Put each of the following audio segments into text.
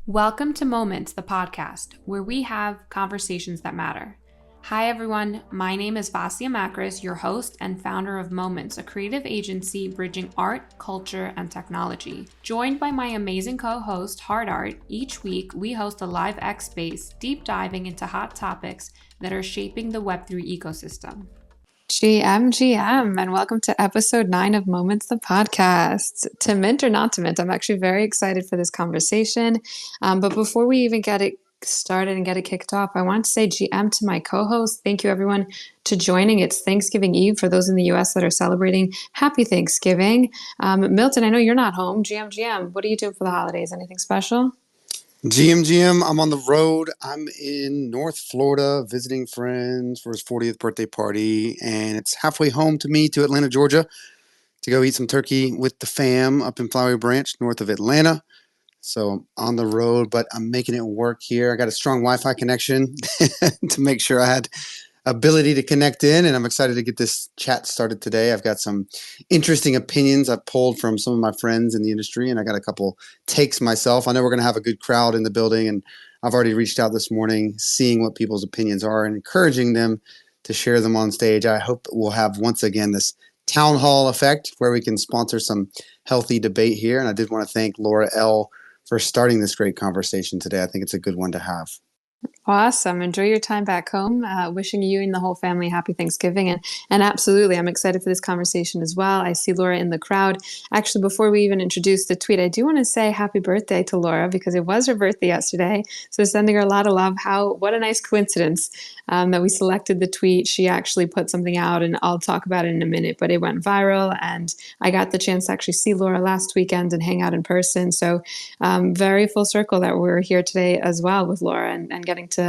Welcome to Moments, the podcast, where we have conversations that matter. Hi, everyone. My name is Vasia Makris, your host and founder of Moments, a creative agency bridging art, culture, and technology. Joined by my amazing co-host, HardArt, each week we host a live X space, deep diving into hot topics that are shaping the Web3 ecosystem. GM, and welcome to episode 9 of Moments, the podcast. To mint or not to mint, I'm actually very excited for this conversation. But before we even get it started and get it kicked off, I want to say GM to my co-host. Thank you, everyone, to joining. It's Thanksgiving Eve for those in the U.S. that are celebrating. Happy Thanksgiving. Milton, I know you're not home. GM, what are you doing for the holidays? Anything special? GM, I'm on the road. I'm in North Florida visiting friends for his 40th birthday party, and it's halfway home to me to Atlanta, Georgia, to go eat some turkey with the fam up in Flowery Branch, north of Atlanta. So I'm on the road, but I'm making it work here. I got a strong Wi-Fi connection to make sure I had ability to connect in, and I'm excited to get this chat started today. I've got some interesting opinions I've pulled from some of my friends in the industry, and I got a couple takes myself. I know we're going to have a good crowd in the building, and I've already reached out this morning, seeing what people's opinions are and encouraging them to share them on stage. I hope we'll have, once again, this town hall effect where we can sponsor some healthy debate here. And I did want to thank Laura L. for starting this great conversation today. I think it's a good one to have. Awesome. Enjoy your time back home. Wishing you and the whole family happy Thanksgiving. And absolutely, I'm excited for this conversation as well. I see Laura in the crowd. Actually, before we even introduce the tweet, I do want to say happy birthday to Laura because it was her birthday yesterday. So sending her a lot of love. What a nice coincidence that we selected the tweet. She actually put something out, and I'll talk about it in a minute, but it went viral, and I got the chance to actually see Laura last weekend and hang out in person. So very full circle that we're here today as well with Laura and getting to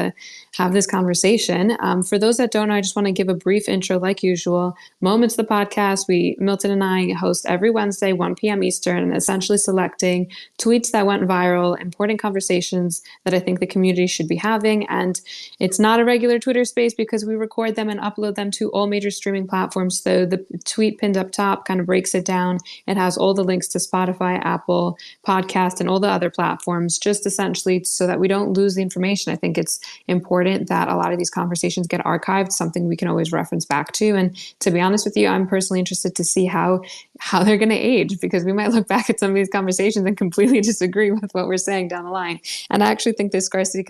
have this conversation. For those that don't know, I just want to give a brief intro like usual. Moments, the podcast, Milton and I host every Wednesday, 1 p.m. Eastern, essentially selecting tweets that went viral, important conversations that I think the community should be having. And it's not a regular Twitter space because we record them and upload them to all major streaming platforms. So the tweet pinned up top kind of breaks it down. It has all the links to Spotify, Apple, Podcast, and all the other platforms, just essentially so that we don't lose the information. I think it's important that a lot of these conversations get archived, something we can always reference back to. And to be honest with you, I'm personally interested to see how they're going to age, because we might look back at some of these conversations and completely disagree with what we're saying down the line. And I actually think this scarcity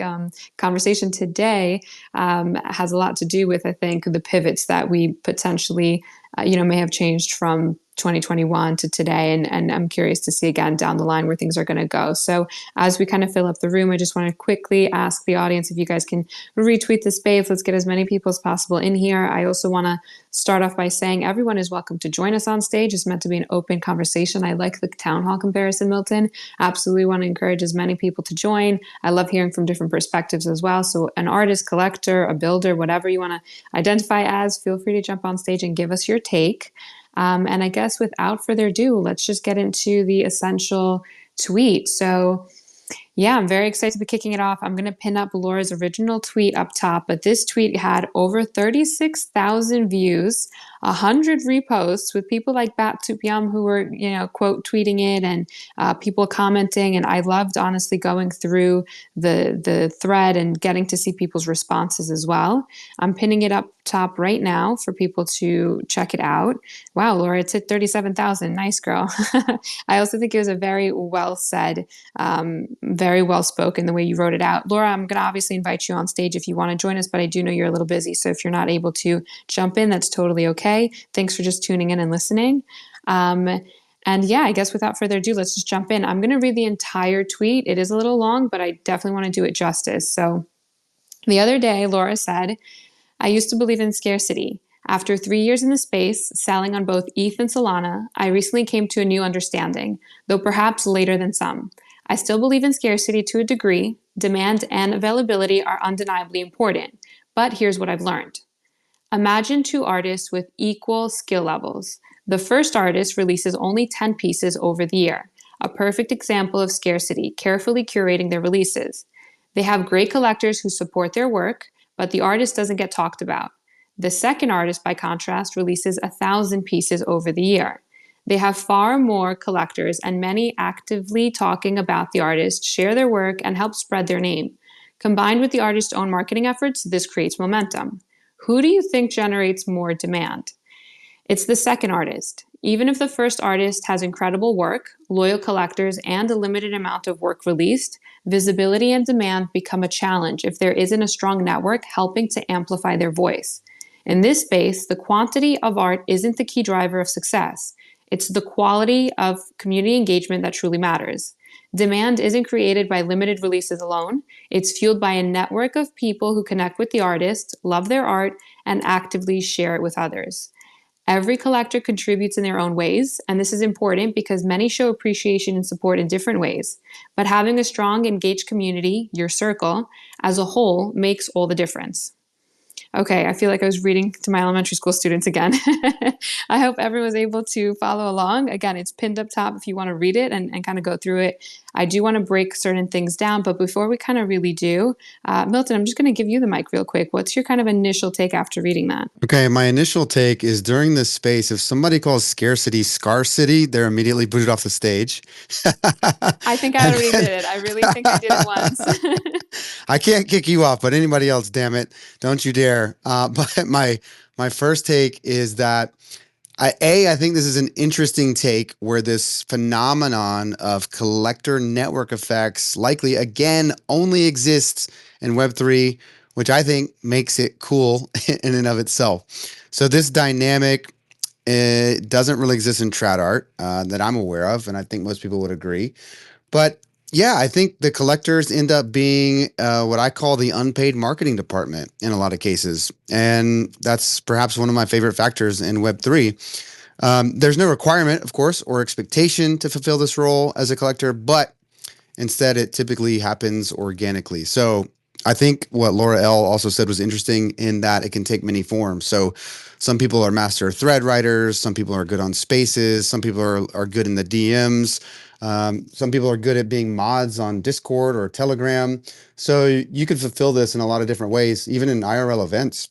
conversation today has a lot to do with, I think, the pivots that we potentially may have changed from 2021 to today. And I'm curious to see again down the line where things are going to go. So as we kind of fill up the room, I just want to quickly ask the audience if you guys can retweet the space. Let's get as many people as possible in here. I also want to start off by saying everyone is welcome to join us on stage. It's meant to be an open conversation. I like the town hall comparison, Milton. Absolutely want to encourage as many people to join. I love hearing from different perspectives as well. So an artist, collector, a builder, whatever you want to identify as, feel free to jump on stage and give us your take. And I guess without further ado, let's just get into the essential tweet. So yeah, I'm very excited to be kicking it off. I'm going to pin up Laura's original tweet up top, but this tweet had over 36,000 views, 100 reposts with people like Bat2Yum who were, quote tweeting it, and people commenting. And I loved honestly going through the thread and getting to see people's responses as well. I'm pinning it up top right now for people to check it out. Wow, Laura, it's hit 37,000. Nice, girl. I also think it was a very well said, very well spoken the way you wrote it out. Laura, I'm going to obviously invite you on stage if you want to join us, but I do know you're a little busy. So if you're not able to jump in, that's totally okay. Thanks for just tuning in and listening. And yeah, I guess without further ado, let's just jump in. I'm going to read the entire tweet. It is a little long, but I definitely want to do it justice. So the other day, Laura said, I used to believe in scarcity. After 3 years in the space, selling on both ETH and Solana, I recently came to a new understanding, though perhaps later than some. I still believe in scarcity to a degree. Demand and availability are undeniably important. But here's what I've learned. Imagine two artists with equal skill levels. The first artist releases only 10 pieces over the year, a perfect example of scarcity, carefully curating their releases. They have great collectors who support their work, but the artist doesn't get talked about. The second artist, by contrast, releases 1,000 pieces over the year. They have far more collectors, and many actively talking about the artist share their work and help spread their name. Combined with the artist's own marketing efforts, this creates momentum. Who do you think generates more demand? It's the second artist. Even if the first artist has incredible work, loyal collectors, and a limited amount of work released, visibility and demand become a challenge if there isn't a strong network helping to amplify their voice. In this space, the quantity of art isn't the key driver of success. It's the quality of community engagement that truly matters. Demand isn't created by limited releases alone. It's fueled by a network of people who connect with the artist, love their art, and actively share it with others. Every collector contributes in their own ways, and this is important because many show appreciation and support in different ways. But having a strong, engaged community, your circle, as a whole, makes all the difference. Okay, I feel like I was reading to my elementary school students again. I hope everyone was able to follow along. Again, it's pinned up top if you want to read it and kind of go through it. I do want to break certain things down, but before we kind of really do, Milton, I'm just going to give you the mic real quick. What's your kind of initial take after reading that? Okay, my initial take is during this space, if somebody calls scarcity Scarcity, they're immediately booted off the stage. I think I already did it. I really think I did it once. I can't kick you off, but anybody else, damn it, don't you dare. But my first take is that I think this is an interesting take where this phenomenon of collector network effects likely again only exists in Web3, which I think makes it cool in and of itself. So this dynamic doesn't really exist in trad art that I'm aware of, and I think most people would agree. But yeah, I think the collectors end up being what I call the unpaid marketing department in a lot of cases. And that's perhaps one of my favorite factors in Web3. There's no requirement, of course, or expectation to fulfill this role as a collector, but instead it typically happens organically. So I think what Laura L. also said was interesting in that it can take many forms. So some people are master thread writers, some people are good on spaces, some people are good in the DMs. Some people are good at being mods on Discord or Telegram. So you can fulfill this in a lot of different ways, even in IRL events.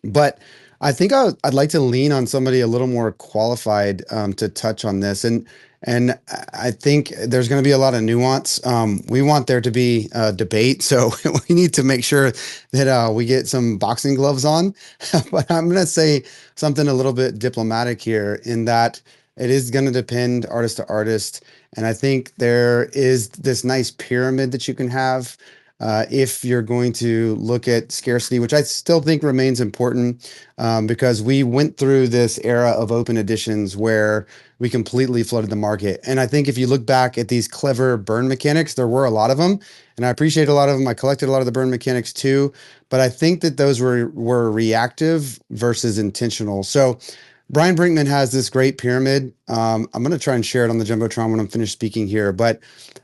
But I think I'd like to lean on somebody a little more qualified to touch on this. And I think there's going to be a lot of nuance. We want there to be a debate, so we need to make sure that we get some boxing gloves on. But I'm going to say something a little bit diplomatic here in that it is going to depend artist to artist. And I think there is this nice pyramid that you can have if you're going to look at scarcity, which I still think remains important because we went through this era of open editions where we completely flooded the market. And I think if you look back at these clever burn mechanics, there were a lot of them, and I appreciate a lot of them. I collected a lot of the burn mechanics too, but I think that those were reactive versus intentional. So Brian Brinkman has this great pyramid. I'm going to try and share it on the Jumbotron when I'm finished speaking here, but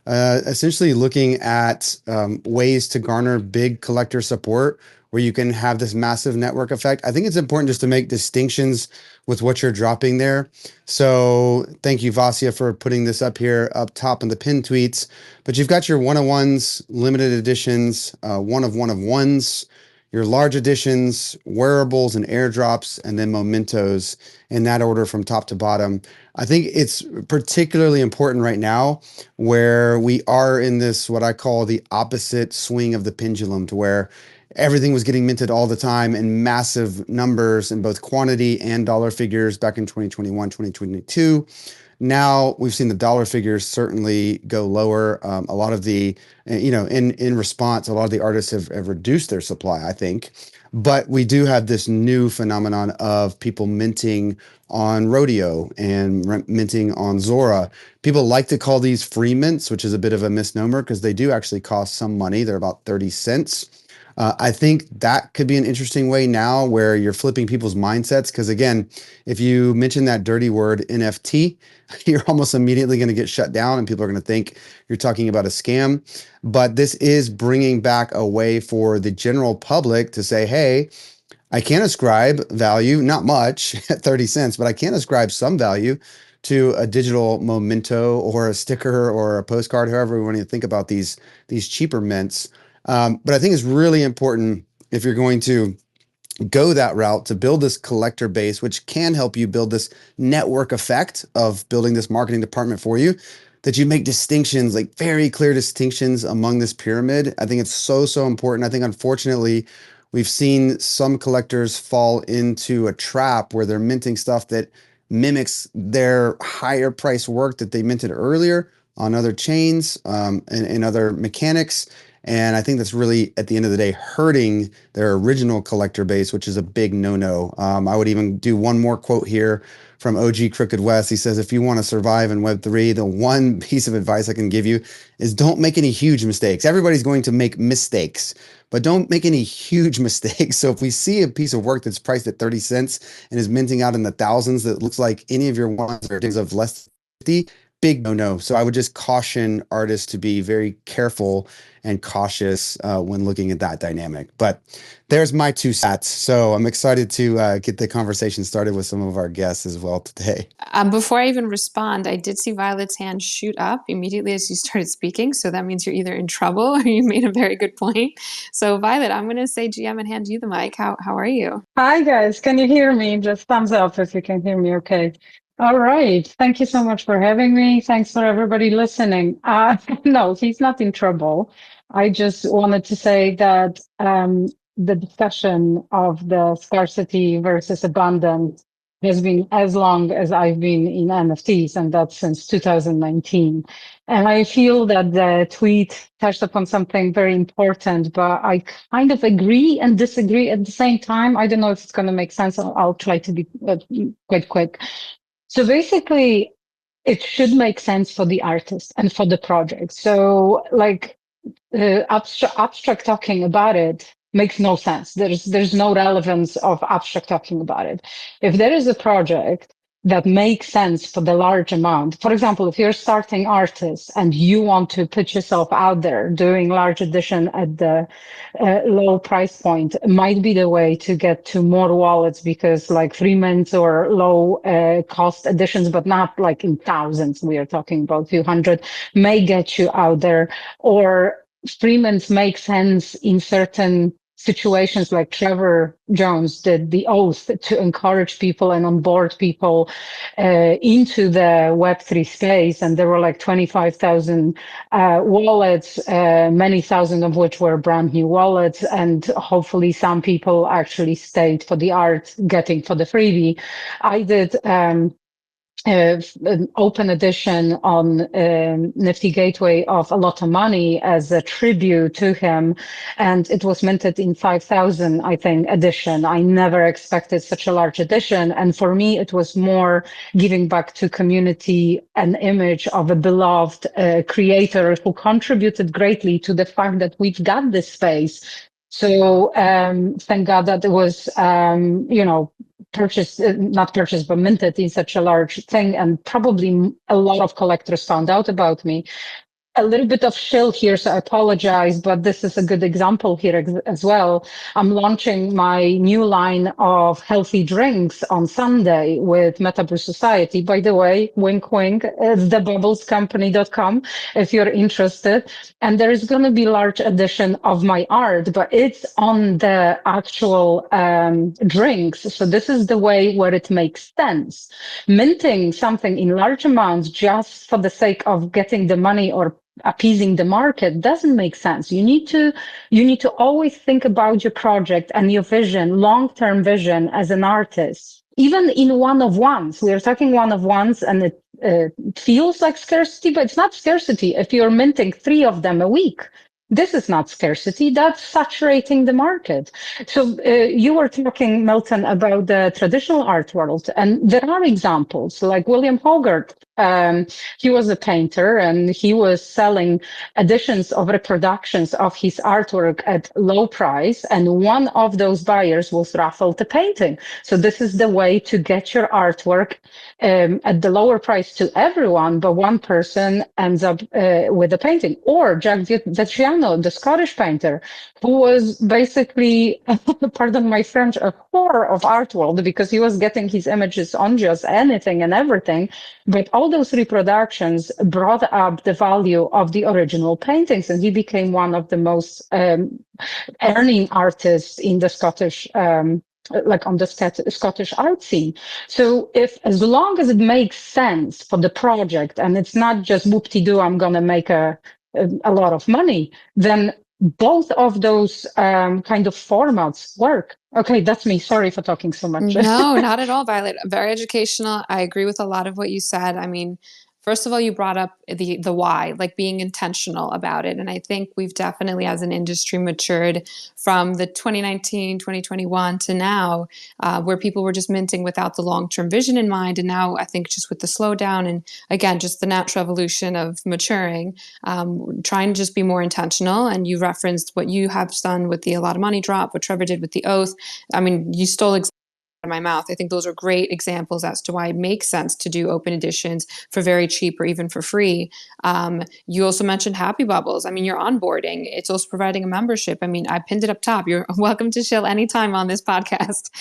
essentially looking at ways to garner big collector support where you can have this massive network effect. I think it's important just to make distinctions with what you're dropping there. So thank you, Vasia, for putting this up here up top in the pinned tweets. But you've got your one-of-ones, limited editions, one-of-ones, your large editions, wearables and airdrops, and then mementos in that order from top to bottom. I think it's particularly important right now where we are in this, what I call the opposite swing of the pendulum, to where everything was getting minted all the time in massive numbers in both quantity and dollar figures back in 2021, 2022. Now we've seen the dollar figures certainly go lower. A lot of the, in response, a lot of the artists have reduced their supply, I think. But we do have this new phenomenon of people minting on Rodeo and minting on Zora. People like to call these free mints, which is a bit of a misnomer because they do actually cost some money. They're about 30 cents. I think that could be an interesting way now where you're flipping people's mindsets. Because again, if you mention that dirty word NFT, you're almost immediately going to get shut down and people are going to think you're talking about a scam. But this is bringing back a way for the general public to say, hey, I can ascribe value, not much at 30 cents, but I can ascribe some value to a digital memento or a sticker or a postcard, however we want to think about these cheaper mints. But I think it's really important if you're going to go that route to build this collector base, which can help you build this network effect of building this marketing department for you, that you make distinctions, like very clear distinctions among this pyramid. I think it's so, so important. I think unfortunately, we've seen some collectors fall into a trap where they're minting stuff that mimics their higher price work that they minted earlier on other chains, and other mechanics. And I think that's really, at the end of the day, hurting their original collector base, which is a big no-no. I would even do one more quote here from OG Crooked West. He says, if you want to survive in Web3, the one piece of advice I can give you is don't make any huge mistakes. Everybody's going to make mistakes, but don't make any huge mistakes. So if we see a piece of work that's priced at 30 cents and is minting out in the thousands that looks like any of your ones or things of less than 50, big no-no. So I would just caution artists to be very careful and cautious when looking at that dynamic. But there's my two cents. So I'm excited to get the conversation started with some of our guests as well today. Before I even respond, I did see Violet's hand shoot up immediately as you started speaking. So that means you're either in trouble or you made a very good point. So Violet, I'm going to say GM and hand you the mic. How are you? Hi guys, can you hear me? Just thumbs up if you can hear me okay. All right, thank you so much for having me. Thanks for everybody listening. No, he's not in trouble. I just wanted to say that the discussion of the scarcity versus abundance has been as long as I've been in NFTs, and that's since 2019. And I feel that the tweet touched upon something very important, but I kind of agree and disagree at the same time. I don't know if it's going to make sense. I'll try to be quite quick. So basically, it should make sense for the artist and for the project. So like abstract talking about it makes no sense. There's no relevance of abstract talking about it. If there is a project that makes sense for the large amount, for example, if you're starting artist and you want to put yourself out there doing large edition at the low price point, might be the way to get to more wallets, because like free mints or low cost editions, but not like in thousands, we are talking about a few hundred, may get you out there. Or free mints make sense in certain situations, like Trevor Jones did the oath to encourage people and onboard people into the Web3 space. And there were like 25,000 wallets, many thousand of which were brand new wallets. And hopefully some people actually stayed for the art, getting for the freebie. I did an open edition on Nifty Gateway of a lot of money as a tribute to him, and it was minted in 5,000, I think, edition. I never expected such a large edition, and for me, it was more giving back to community an image of a beloved creator who contributed greatly to the fact that we've got this space. So thank God that it was, not purchased, but minted in such a large thing. And probably a lot of collectors found out about me. A little bit of shill here, so I apologize, but this is a good example here as well. I'm launching my new line of healthy drinks on Sunday with Metabrew Society. By the way, wink, wink, it's thebubblescompany.com if you're interested. And there is going to be large edition of my art, but it's on the actual drinks. So this is the way where it makes sense. Minting something in large amounts just for the sake of getting the money or appeasing the market doesn't make sense. You need to always think about your project and your vision, long-term vision as an artist. Even in one-of-ones, we are talking one-of-ones, and it feels like scarcity, but it's not scarcity. If you're minting 3 of them a week, this is not scarcity, that's saturating the market. So you were talking, Milton, about the traditional art world, and there are examples like William Hogarth. He was a painter and he was selling editions of reproductions of his artwork at low price, and one of those buyers was Raphael the painting. So this is the way to get your artwork at the lower price to everyone, but one person ends up with a painting. Or Jack Vasia Luciano, the Scottish painter, who was basically, pardon my French, a whore of art world, because he was getting his images on just anything and everything. But all those reproductions brought up the value of the original paintings, and he became one of the most earning artists in the Scottish, like on the Scottish art scene. So if, as long as it makes sense for the project and it's not just whoop-de-doo, I'm going to make a lot of money, then both of those kind of formats work. Okay, that's me. Sorry for talking so much. No, not at all, Violet. Very educational. I agree with a lot of what you said. I mean, first of all, you brought up the why, like being intentional about it. And I think we've definitely, as an industry, matured from the 2019, 2021 to now, where people were just minting without the long-term vision in mind. And now I think just with the slowdown and, again, just the natural evolution of maturing, trying to just be more intentional. And you referenced what you have done with the A Lot of Money drop, what Trevor did with the Oath. I mean, you stole of my mouth. I think those are great examples as to why it makes sense to do open editions for very cheap or even for free. You also mentioned Happy Bubbles. I mean, you're onboarding. It's also providing a membership. I mean, I pinned it up top. You're welcome to chill anytime on this podcast.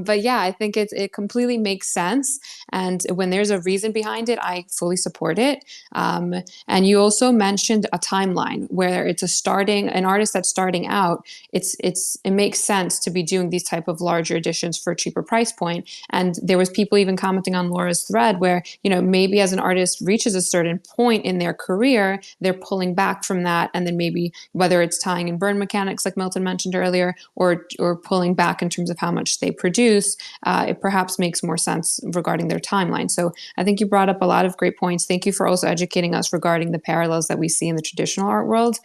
But yeah, I think it completely makes sense. And when there's a reason behind it, I fully support it. And you also mentioned a timeline where it's an artist that's starting out. It makes sense to be doing these type of larger editions for a cheaper price point. And there was people even commenting on Laura's thread where, maybe as an artist reaches a certain point in their career, they're pulling back from that. And then maybe whether it's tying in burn mechanics, like Milton mentioned earlier, or pulling back in terms of how much they produce, it perhaps makes more sense regarding their timeline. So I think you brought up a lot of great points. Thank you for also educating us regarding the parallels that we see in the traditional art world.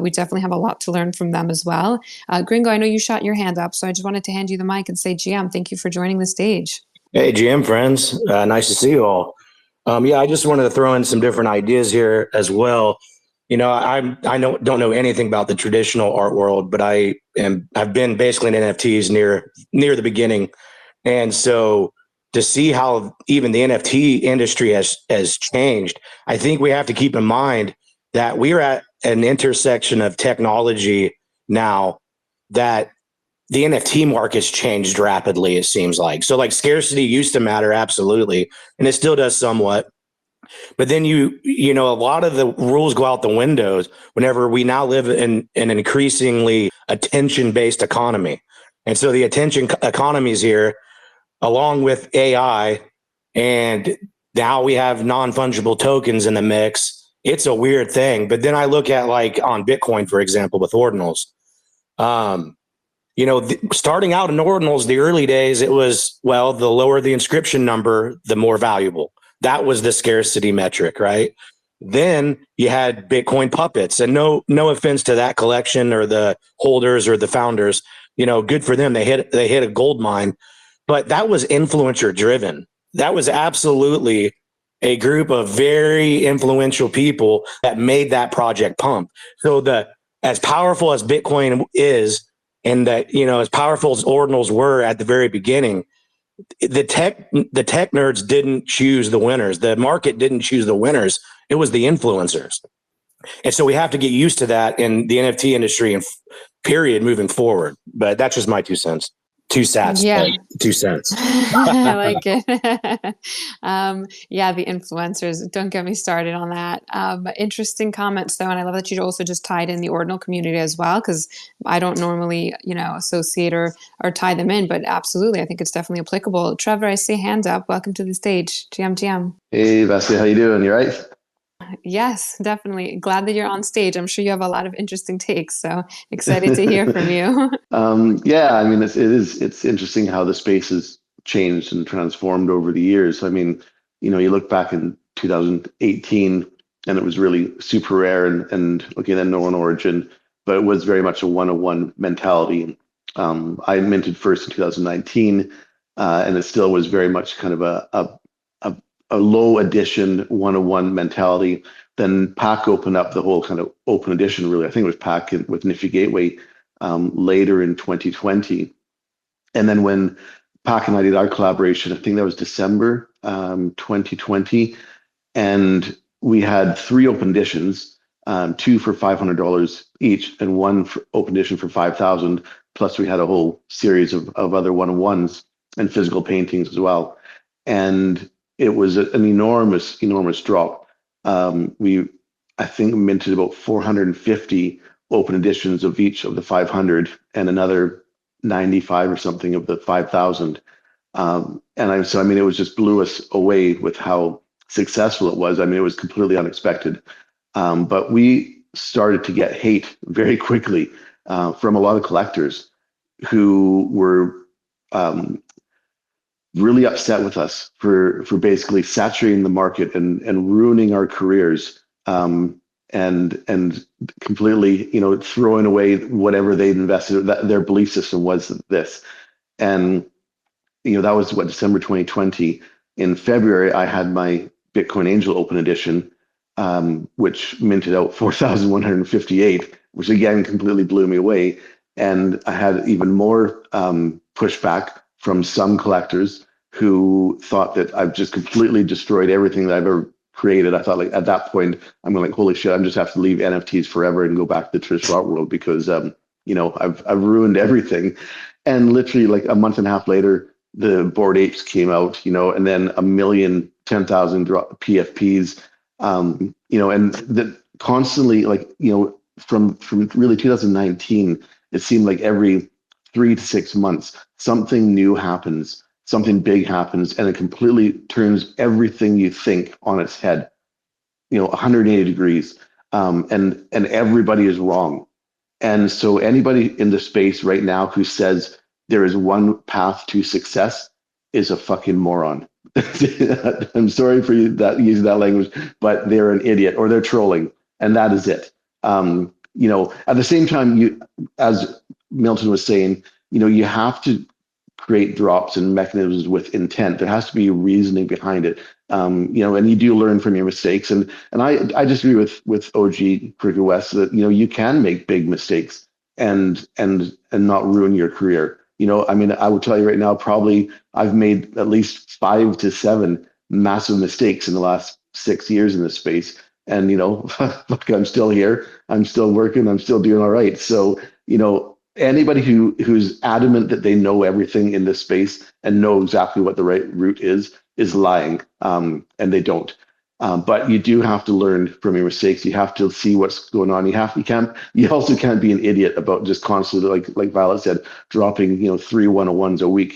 We definitely have a lot to learn from them as well. Gringo, I know you shot your hand up, so I just wanted to hand you the mic and say, GM, thank you for joining the stage. Hey, GM friends. Nice to see you all. I just wanted to throw in some different ideas here as well. I don't know anything about the traditional art world, but I've been basically in NFTs near the beginning. And so to see how even the NFT industry has changed, I think we have to keep in mind that we're at an intersection of technology now that the NFT market's changed rapidly, it seems like. So like scarcity used to matter, absolutely. And it still does somewhat. But then a lot of the rules go out the windows whenever we now live in an increasingly attention-based economy. And so the attention economy is here along with AI. And now we have non-fungible tokens in the mix. It's a weird thing. But then I look at like on Bitcoin, for example, with ordinals. Starting out in ordinals, the early days, it was, the lower the inscription number, the more valuable. That was the scarcity metric, right? Then you had Bitcoin puppets, and no offense to that collection or the holders or the founders, good for them. They hit a gold mine, but that was influencer driven. That was absolutely a group of very influential people that made that project pump. So as powerful as Bitcoin is, and that, as powerful as ordinals were at the very beginning, the tech nerds didn't choose the winners. The market didn't choose the winners. It was the influencers. And so we have to get used to that in the NFT industry and period moving forward. But that's just my 2 cents. 2 cents. Yeah. 2 cents. I like it. The influencers. Don't get me started on that. But interesting comments, though. And I love that you also just tied in the ordinal community as well, because I don't normally, associate or tie them in. But absolutely, I think it's definitely applicable. Trevor, I see hand up. Welcome to the stage. GM. Hey, Vasia, how you doing? You right? Yes, definitely. Glad that you're on stage. I'm sure you have a lot of interesting takes, so excited to hear from you. It's interesting how the space has changed and transformed over the years. I mean, you look back in 2018 and it was really super rare and looking at no one origin, but it was very much a one-on-one mentality. I minted first in 2019, and it still was very much kind of a low edition one-on-one mentality. Then Pac opened up the whole kind of open edition, really. I think it was Pac with Nifty Gateway later in 2020. And then when Pac and I did our collaboration, I think that was December 2020. And we had 3 open editions. two for $500 each, and one for open edition for 5,000. Plus, we had a whole series of other one-on-ones and physical paintings as well. And it was an enormous, enormous drop. I think, minted about 450 open editions of each of the 500 and another 95 or something of the 5,000. So I mean, it was just blew us away with how successful it was. I mean, it was completely unexpected. But we started to get hate very quickly from a lot of collectors who were really upset with us for basically saturating the market and ruining our careers, and completely, throwing away whatever they'd invested. That their belief system was this. And that was December 2020. In February, I had my Bitcoin Angel Open Edition, which minted out 4,158, which again completely blew me away. And I had even more pushback from some collectors who thought that I've just completely destroyed everything that I've ever created. I thought, like, at that point, I'm like, holy shit, I'm just have to leave NFTs forever and go back to the traditional art world because I've ruined everything. And literally, like, a month and a half later, the Bored Apes came out, and then 10,000 PFPs, and that constantly, like, from really 2019, it seemed like every 3 to 6 months, something new happens, something big happens, and it completely turns everything you think on its head, 180 degrees, and everybody is wrong. And so anybody in the space right now who says there is one path to success is a fucking moron. I'm sorry for using that language, but they're an idiot or they're trolling, and that is it. At the same time, as Milton was saying, you have to create drops and mechanisms with intent. There has to be reasoning behind it. And you do learn from your mistakes. And I just agree with OG Cricket West that, you can make big mistakes and not ruin your career. I mean, I will tell you right now, probably I've made at least 5 to 7 massive mistakes in the last 6 years in this space. And, look, I'm still here. I'm still working. I'm still doing all right. So, anybody who's adamant that they know everything in this space and know exactly what the right route is lying, and they don't. But you do have to learn from your mistakes. You have to see what's going on. You also can't be an idiot about just constantly, like Violet said, dropping 3 101s a week,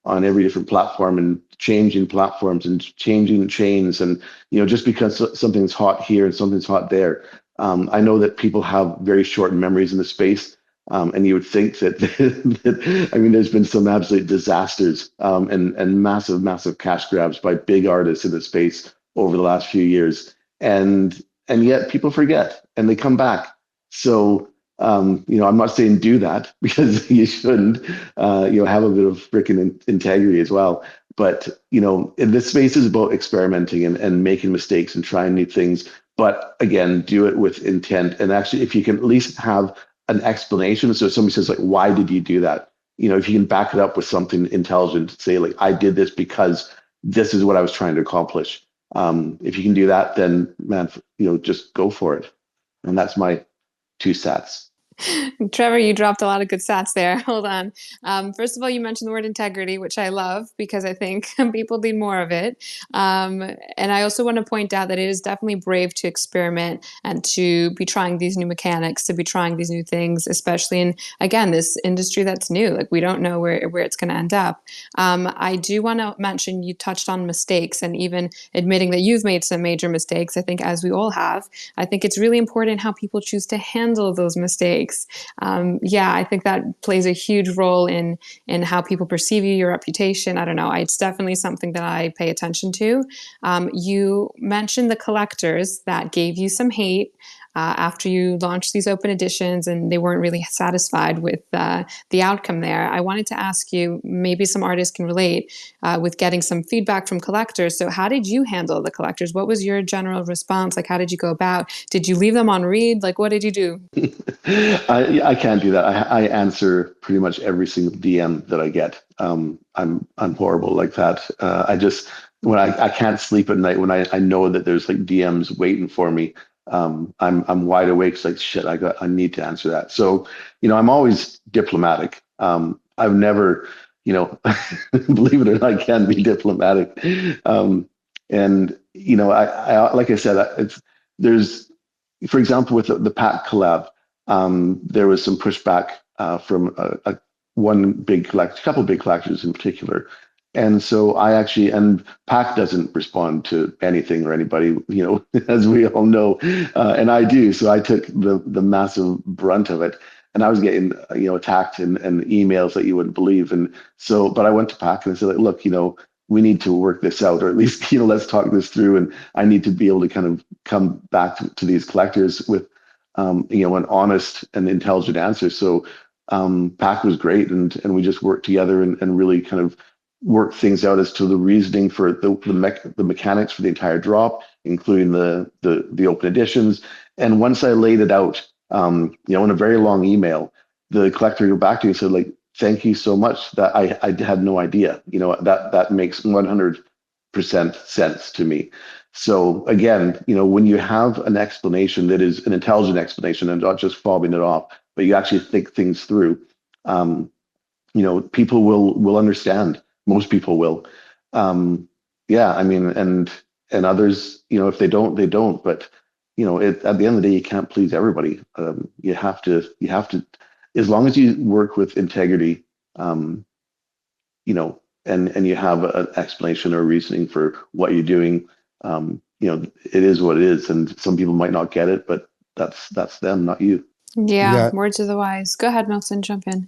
on every different platform and changing platforms and changing chains, and just because something's hot here and something's hot there. I know that people have very short memories in the space. And you would think that, I mean, there's been some absolute disasters, and massive, massive cash grabs by big artists in the space over the last few years. And yet people forget and they come back. So, I'm not saying do that because you shouldn't, have a bit of freaking integrity as well. But, in this space is about experimenting and making mistakes and trying new things. But again, do it with intent. And actually, if you can at least have an explanation. So if somebody says, like, why did you do that? If you can back it up with something intelligent, say, like, I did this because this is what I was trying to accomplish. If you can do that, then, man, just go for it. And that's my 2 sats. Trevor, you dropped a lot of good stats there. Hold on. First of all, you mentioned the word integrity, which I love because I think people need more of it. And I also want to point out that it is definitely brave to experiment and to be trying these new mechanics, to be trying these new things, especially in, again, this industry that's new. Like, we don't know where it's going to end up. I do want to mention you touched on mistakes and even admitting that you've made some major mistakes. I think, as we all have, I think it's really important how people choose to handle those mistakes. I think that plays a huge role in how people perceive you, your reputation. I don't know. It's definitely something that I pay attention to. You mentioned the collectors that gave you some hate after you launched these open editions and they weren't really satisfied with the outcome there. I wanted to ask you, maybe some artists can relate with getting some feedback from collectors. So how did you handle the collectors? What was your general response? Like, how did you go about? Did you leave them on read? Like, what did you do? I can't do that. I answer pretty much every single DM that I get. I'm horrible like that. I can't sleep at night when I know that there's like DMs waiting for me. I'm wide awake. It's like, shit, I need to answer that. So, I'm always diplomatic. I've never, believe it or not, I can be diplomatic. And, I like I said, there's, for example, with the PAC collab, there was some pushback from one big collector, a couple of big collectors in particular. And so and PAC doesn't respond to anything or anybody, as we all know, and I do. So I took the massive brunt of it, and I was getting, attacked and emails that you wouldn't believe. And so, but I went to PAC and I said, like, look, we need to work this out, or at least, let's talk this through. And I need to be able to kind of come back to these collectors with, an honest and intelligent answer. So PAC was great, and we just worked together and really kind of worked things out as to the reasoning for the mechanics for the entire drop, including the open editions. And once I laid it out, in a very long email, the collector got back to me and said, like, thank you so much. That I had no idea. That makes 100% sense to me. So again, when you have an explanation that is an intelligent explanation and not just fobbing it off, but you actually think things through, people will understand. Most people will. Yeah, I mean, and others, if they don't, they don't. But at the end of the day, you can't please everybody. You have to, as long as you work with integrity, and you have an explanation or reasoning for what you're doing. It is what it is, and some people might not get it, but that's them, not you. Yeah, words of the wise. Go ahead, Milton, jump in.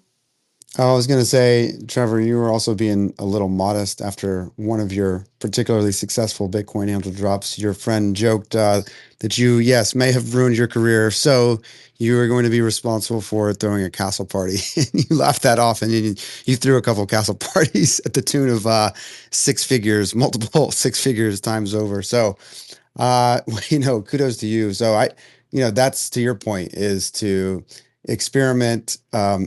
I was going to say, Trevor, you were also being a little modest after one of your particularly successful Bitcoin handle drops. Your friend joked that you, yes, may have ruined your career. So you were going to be responsible for throwing a castle party. And you laughed that off, and you threw a couple of castle parties at the tune of 6 figures, multiple 6 figures times over. So, kudos to you. So that's to your point, is to experiment.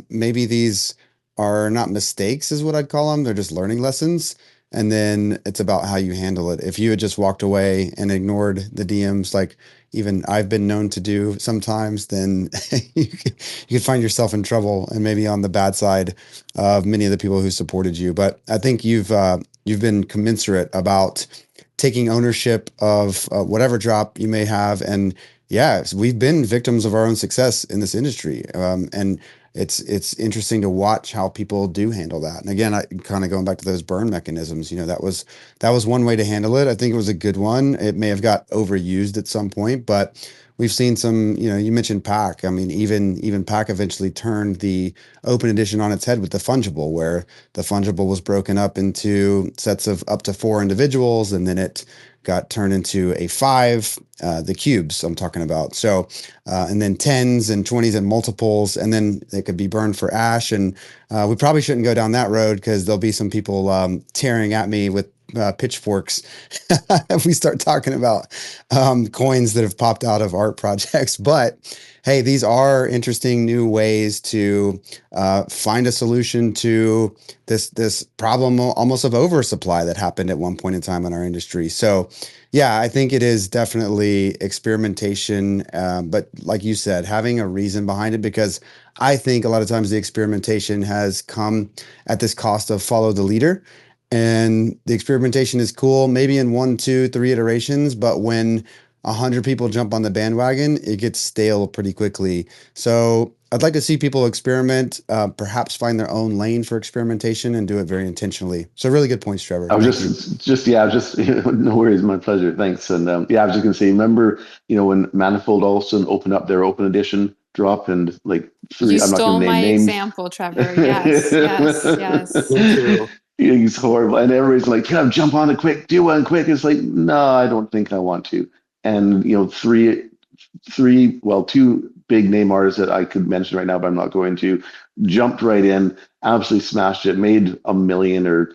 Maybe these are not mistakes, is what I'd call them. They're just learning lessons. And then it's about how you handle it. If you had just walked away and ignored the DMs, like even I've been known to do sometimes, then you could find yourself in trouble and maybe on the bad side of many of the people who supported you. But I think you've been commensurate about taking ownership of whatever drop you may have. And yeah, we've been victims of our own success in this industry. And it's interesting to watch how people do handle that. And again, I kind of going back to those burn mechanisms, that was one way to handle it. I think it was a good one. It may have got overused at some point, but we've seen some, you mentioned PAC. I mean, even PAC eventually turned the open edition on its head with the fungible, where the fungible was broken up into sets of up to 4 individuals, and then it got turned into a 5, the cubes I'm talking about. So, and then 10s and 20s and multiples, and then they could be burned for ash. And we probably shouldn't go down that road, because there'll be some people tearing at me with pitchforks if we start talking about coins that have popped out of art projects. But hey, these are interesting new ways to find a solution to this problem almost of oversupply that happened at one point in time in our industry. So yeah, I think it is definitely experimentation, but like you said, having a reason behind it, because I think a lot of times the experimentation has come at this cost of follow the leader. And the experimentation is cool, maybe in 1, 2, 3 iterations, but when 100 people jump on the bandwagon, it gets stale pretty quickly. So I'd like to see people experiment, perhaps find their own lane for experimentation and do it very intentionally. So really good points, Trevor. I was just no worries, my pleasure. Thanks. And I was just gonna say, remember, when Manifold Olson opened up their open edition drop, and like 3, I'm not gonna name names. Example, Trevor. Yes. He's horrible, and everybody's like, "Come, jump on it quick, do one quick." It's like, no, I don't think I want to. And 2 big name artists that I could mention right now, but I'm not going to, jumped right in, absolutely smashed it, made $1 million or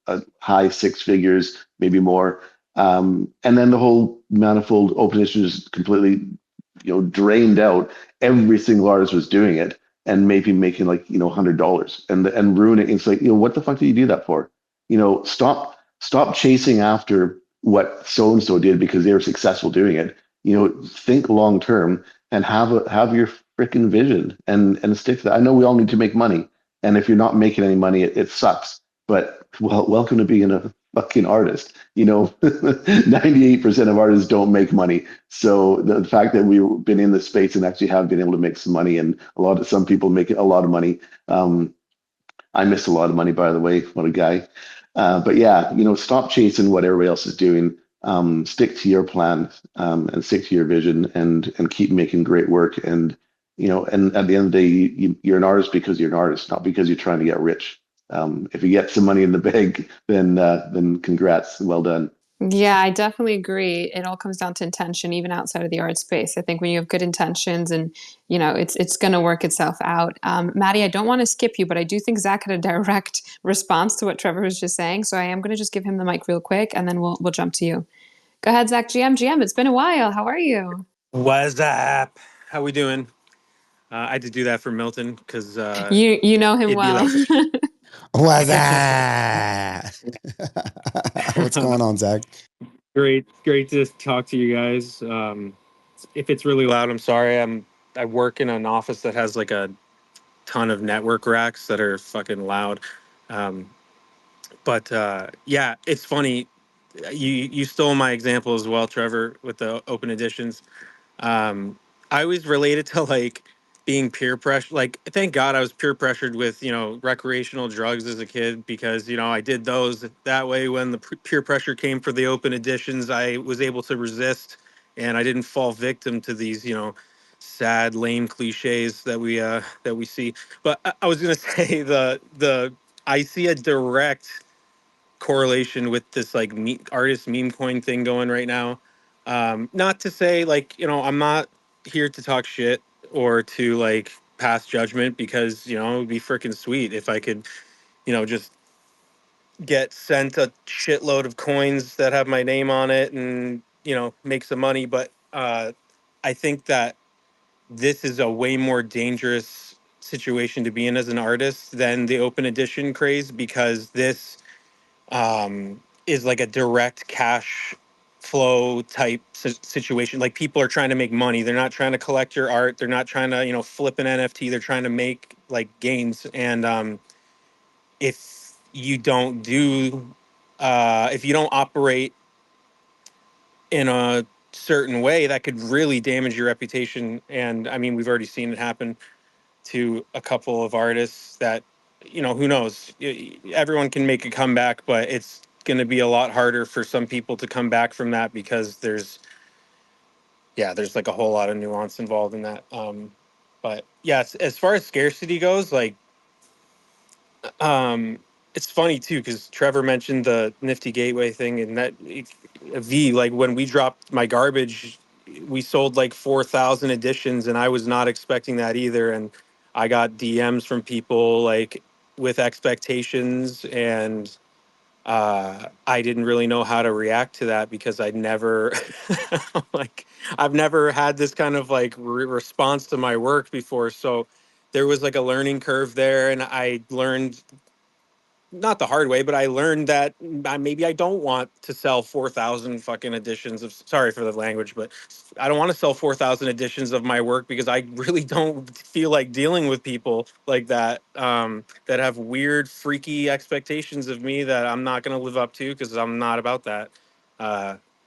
a high 6 figures, maybe more. And then the whole Manifold open edition is completely drained out. Every single artist was doing it, and maybe making like $100 and ruining it. It's like, what the fuck did you do that for? Stop chasing after what so and so did because they were successful doing it. think long term and have your freaking vision and stick to that. I know we all need to make money, and if you're not making any money, it sucks. But well, welcome to being a fucking artist. 98% of artists don't make money. So the fact that we've been in the space and actually have been able to make some money, and some people make a lot of money. I miss a lot of money, by the way. What a guy. But yeah, stop chasing what everybody else is doing. Stick to your plan, and stick to your vision, and keep making great work. And at the end of the day, you're an artist because you're an artist, not because you're trying to get rich. If you get some money in the bank, then congrats, well done. Yeah, I definitely agree. It all comes down to intention, even outside of the art space. I think when you have good intentions and it's going to work itself out. Maddie, I don't want to skip you, but I do think Zach had a direct response to what Trevor was just saying. So I am going to just give him the mic real quick, and then we'll jump to you. Go ahead, Zach. GM, it's been a while. How are you? What's up? How we doing? I had to do that for Milton because You know him it'd be well. like, What's that? What's going on, Zach? great to talk to you guys. If it's really loud, I'm sorry. I work in an office that has like a ton of network racks that are fucking loud. Um, but yeah, it's funny. You stole my example as well, Trevor, with the open editions. I always related to like being peer pressure. Like, thank God I was peer pressured with, recreational drugs as a kid because, I did those that way. When the peer pressure came for the open editions, I was able to resist and I didn't fall victim to these, sad, lame cliches that we see. But I was going to say I see a direct correlation with this like artist meme coin thing going right now. Not to say like, I'm not here to talk shit or to like pass judgment because, it would be freaking sweet if I could, just get sent a shitload of coins that have my name on it and, make some money. But I think that this is a way more dangerous situation to be in as an artist than the open edition craze because this is like a direct cash flow type situation. Like people are trying to make money. They're not trying to collect your art. They're not trying to, flip an NFT. They're trying to make like gains. And if you don't if you don't operate in a certain way, that could really damage your reputation. And I mean, we've already seen it happen to a couple of artists that, who knows? Everyone can make a comeback, but it's going to be a lot harder for some people to come back from that because there's like a whole lot of nuance involved in that. But yeah, as far as scarcity goes, like, it's funny too, because Trevor mentioned the Nifty Gateway thing and like when we dropped my garbage, we sold like 4,000 editions and I was not expecting that either. And I got DMs from people like with expectations and I didn't really know how to react to that because I'd never like I've never had this kind of like response to my work before. So there was like a learning curve there and I learned not the hard way, but I learned that maybe I don't want to sell 4,000 fucking editions of, sorry for the language, but I don't want to sell 4,000 editions of my work because I really don't feel like dealing with people like that, that have weird, freaky expectations of me that I'm not going to live up to because I'm not about that.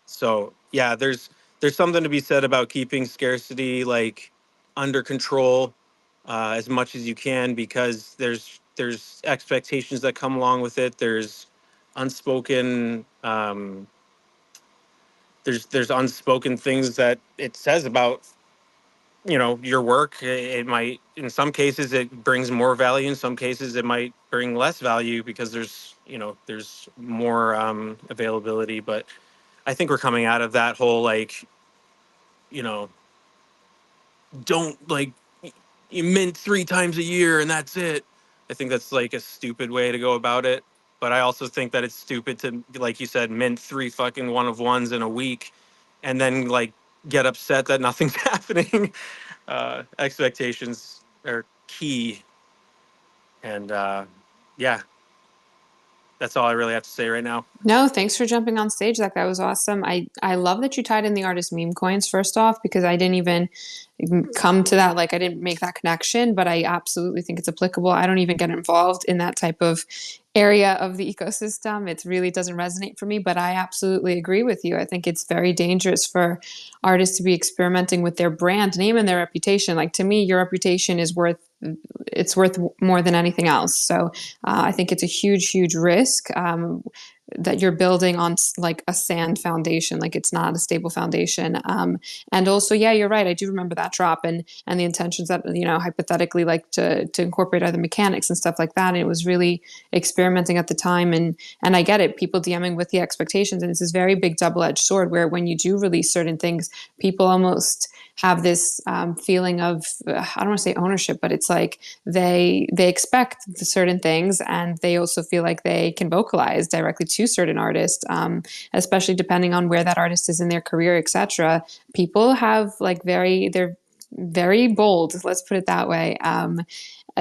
So yeah, there's something to be said about keeping scarcity like under control as much as you can because there's expectations that come along with it. There's unspoken there's unspoken things that it says about your work. It might, in some cases it brings more value, in some cases it might bring less value because there's more availability. But I think we're coming out of that whole like you know don't like you mint 3 times a year and that's it. I think that's like a stupid way to go about it. But I also think that it's stupid to, like you said, mint 3 fucking one of ones in a week and then like get upset that nothing's happening. Expectations are key. And yeah, That's all I really have to say right now. No, thanks for jumping on stage. That was awesome. I love that you tied in the artist meme coins first off, because I didn't even come to that. Like, I didn't make that connection, but I absolutely think it's applicable. I don't even get involved in that type of area of the ecosystem. It really doesn't resonate for me, but I absolutely agree with you. I think it's very dangerous for artists to be experimenting with their brand name and their reputation. Like, to me, your reputation is worth more than anything else. So I think it's a huge risk that you're building on like a sand foundation. Like, it's not a stable foundation. And also, yeah, you're right. I do remember that drop and the intentions that, hypothetically, like to incorporate other mechanics and stuff like that. And it was really experimenting at the time. And I get it. People DMing with the expectations, and it's this very big double-edged sword where when you do release certain things, people almost have this feeling of, I don't want to say ownership, but it's like they expect certain things, and they also feel like they can vocalize directly to certain artists, especially depending on where that artist is in their career, etc. People have they're very bold, let's put it that way.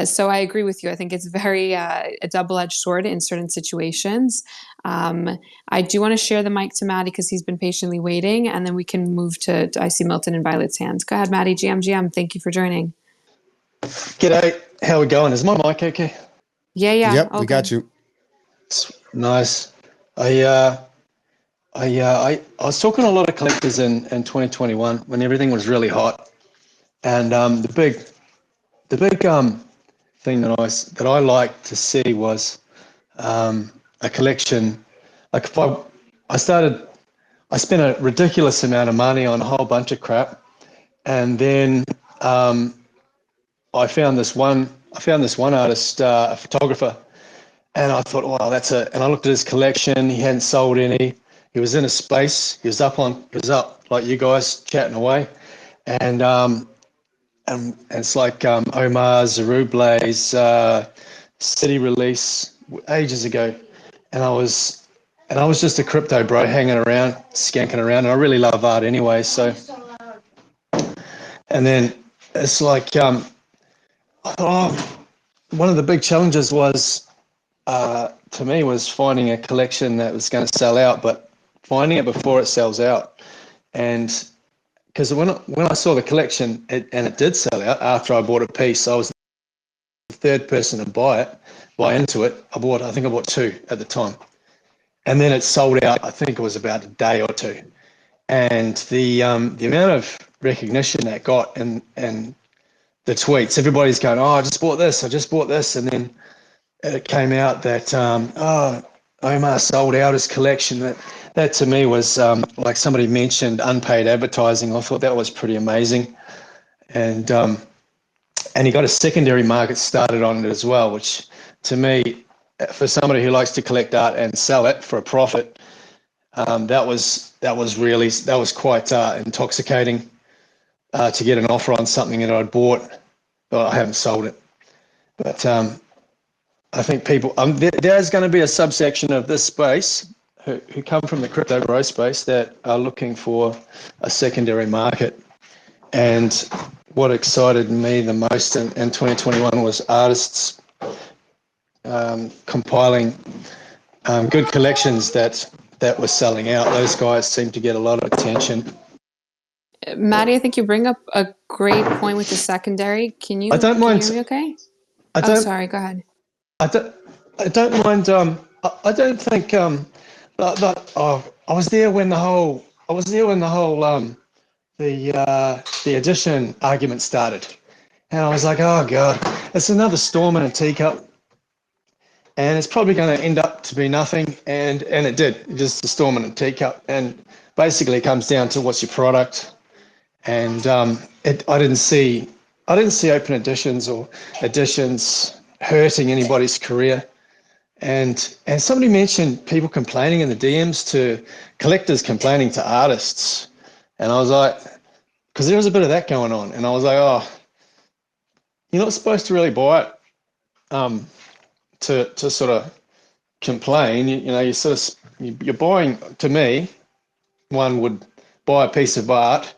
So I agree with you. I think it's very a double-edged sword in certain situations. I do want to share the mic to Maddie because he's been patiently waiting, and then we can move to I see Milton and Violet's hands. Go ahead, Maddie. GM. Thank you for joining. G'day. How we going? Is my mic okay? Yeah. Yep, Okay. we got you. Nice. I was talking to a lot of collectors in 2021 when everything was really hot, and the big thing that I like to see was a collection. Like, if I spent a ridiculous amount of money on a whole bunch of crap, and then I found this one artist, a photographer, and I thought, wow, and I looked at his collection. He hadn't sold any. He was in a space. He was up like you guys chatting away, and it's like Omar Zarublay's City release ages ago, and I was just a crypto bro hanging around, skanking around, and I really love art anyway. So, and then it's like one of the big challenges was to me was finding a collection that was going to sell out, but finding it before it sells out. And because when I saw the collection and it did sell out after I bought a piece, I was the third person to buy into it. I think I bought two at the time, and then it sold out. I think it was about a day or two, and the amount of recognition that got and the tweets, everybody's going, oh, I just bought this, and then it came out that Omar sold out his collection. That to me was like somebody mentioned unpaid advertising. I thought that was pretty amazing, and he got a secondary market started on it as well, which to me, for somebody who likes to collect art and sell it for a profit, that was quite intoxicating to get an offer on something that I'd bought, but I haven't sold it. But I think people, there's going to be a subsection of this space who come from the crypto bro space that are looking for a secondary market. And what excited me the most in 2021 was artists compiling good collections that were selling out. Those guys seem to get a lot of attention. Maddie, I think you bring up a great point with the secondary. Can you hear me okay? Sorry, go ahead. I don't mind. I don't think. I was there when the whole the edition argument started, and I was like, oh god, it's another storm in a teacup, and it's probably going to end up to be nothing. And it did, just a storm in a teacup. And basically, it comes down to what's your product. And I didn't see open editions or editions hurting anybody's career. And somebody mentioned people complaining in the DMs to collectors, complaining to artists. And I was like, because there was a bit of that going on. And I was like, oh, you're not supposed to really buy it to sort of complain. You're buying, to me, one would buy a piece of art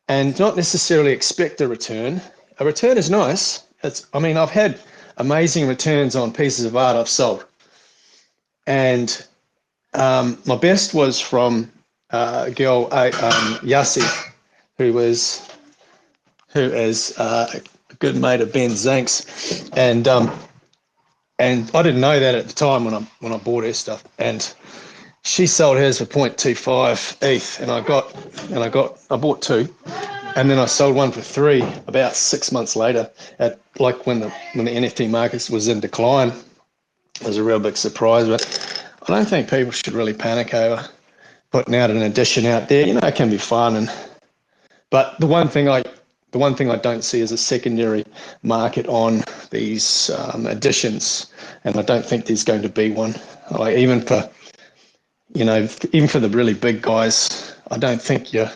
and not necessarily expect a return. A return is nice. I've had amazing returns on pieces of art I've sold. And my best was from a girl, Yassi, who is a good mate of Ben Zink's, and I didn't know that at the time when I bought her stuff, and she sold hers for 0.25 ETH, and I bought two, and then I sold one for 3 about 6 months later, at like when the NFT market was in decline. It was a real big surprise, but I don't think people should really panic over putting out an edition out there. You know, it can be fun, but the one thing I don't see is a secondary market on these editions, and I don't think there's going to be one. Like even for the really big guys, I don't think your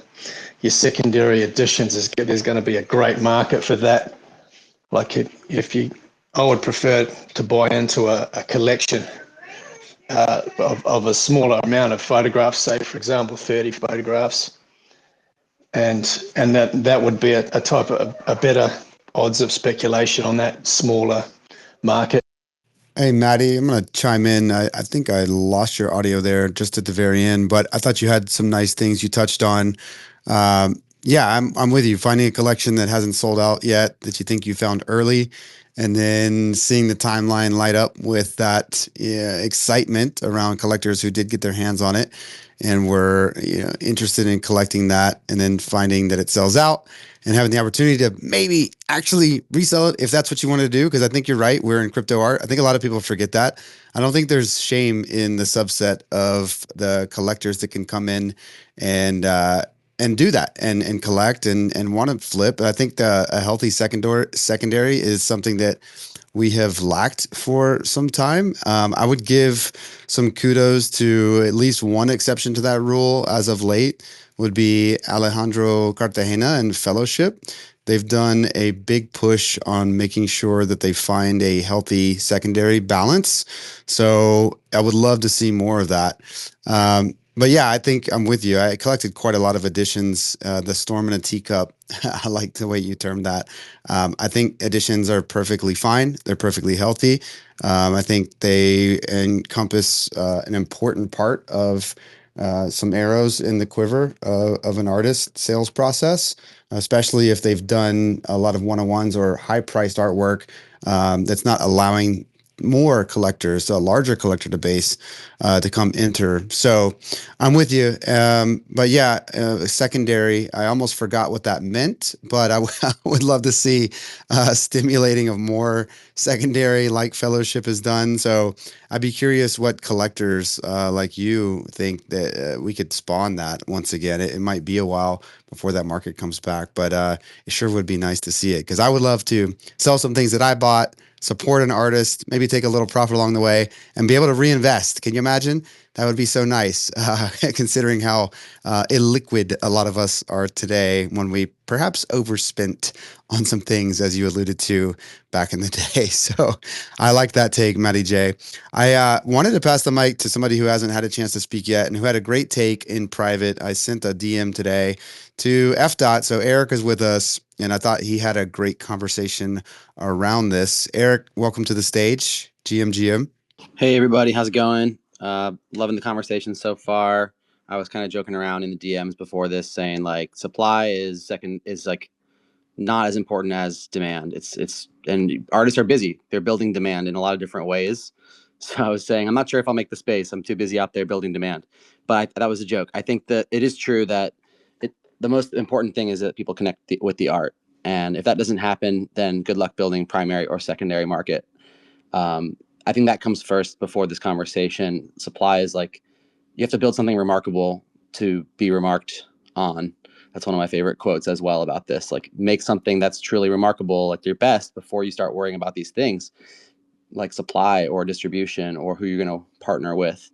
secondary editions there's going to be a great market for that. Like I would prefer to buy into a collection of a smaller amount of photographs, say for example 30 photographs, and that would be a type of a better odds of speculation on that smaller market. Hey, Maddie, I'm going to chime in. I think I lost your audio there just at the very end, but I thought you had some nice things you touched on. Yeah, I'm with you. Finding a collection that hasn't sold out yet that you think you found early, and then seeing the timeline light up with that excitement around collectors who did get their hands on it and were interested in collecting that, and then finding that it sells out and having the opportunity to maybe actually resell it if that's what you want to do. Because I think you're right. We're in crypto art. I think a lot of people forget that. I don't think there's shame in the subset of the collectors that can come in and do that and collect and want to flip. I think a healthy secondary is something that we have lacked for some time. I would give some kudos to at least one exception to that rule as of late, would be Alejandro Cartagena and Fellowship. They've done a big push on making sure that they find a healthy secondary balance. So I would love to see more of that. But yeah, I think I'm with you. I collected quite a lot of editions. The Storm in a Teacup, I like the way you termed that. I think editions are perfectly fine. They're perfectly healthy. I think they encompass an important part of some arrows in the quiver of an artist sales process, especially if they've done a lot of one-on-ones or high-priced artwork that's not allowing more collectors, a larger collector base, to come enter. So I'm with you. But yeah, secondary, I almost forgot what that meant, but I would love to see stimulating of more secondary like Fellowship has done. So I'd be curious what collectors like you think that we could spawn that once again. It might be a while before that market comes back, but it sure would be nice to see it, because I would love to sell some things that I bought, support an artist, maybe take a little profit along the way, and be able to reinvest. Can you imagine? That would be so nice, considering how illiquid a lot of us are today when we perhaps overspent on some things, as you alluded to back in the day. So I like that take, Matty J. I wanted to pass the mic to somebody who hasn't had a chance to speak yet and who had a great take in private. I sent a DM today to FDOT. So Eric is with us, and I thought he had a great conversation around this. Eric, welcome to the stage. GM. Hey everybody, how's it going? Loving the conversation so far. I was kind of joking around in the DMs before this, saying like supply is like not as important as demand. And artists are busy. They're building demand in a lot of different ways. So I was saying, I'm not sure if I'll make the space. I'm too busy out there building demand. But that was a joke. I think that it is true that the most important thing is that people connect with the art. And if that doesn't happen, then good luck building primary or secondary market. I think that comes first before this conversation. Supply is like, you have to build something remarkable to be remarked on. That's one of my favorite quotes as well about this. Like, make something that's truly remarkable, like your best, before you start worrying about these things like supply or distribution or who you're going to partner with.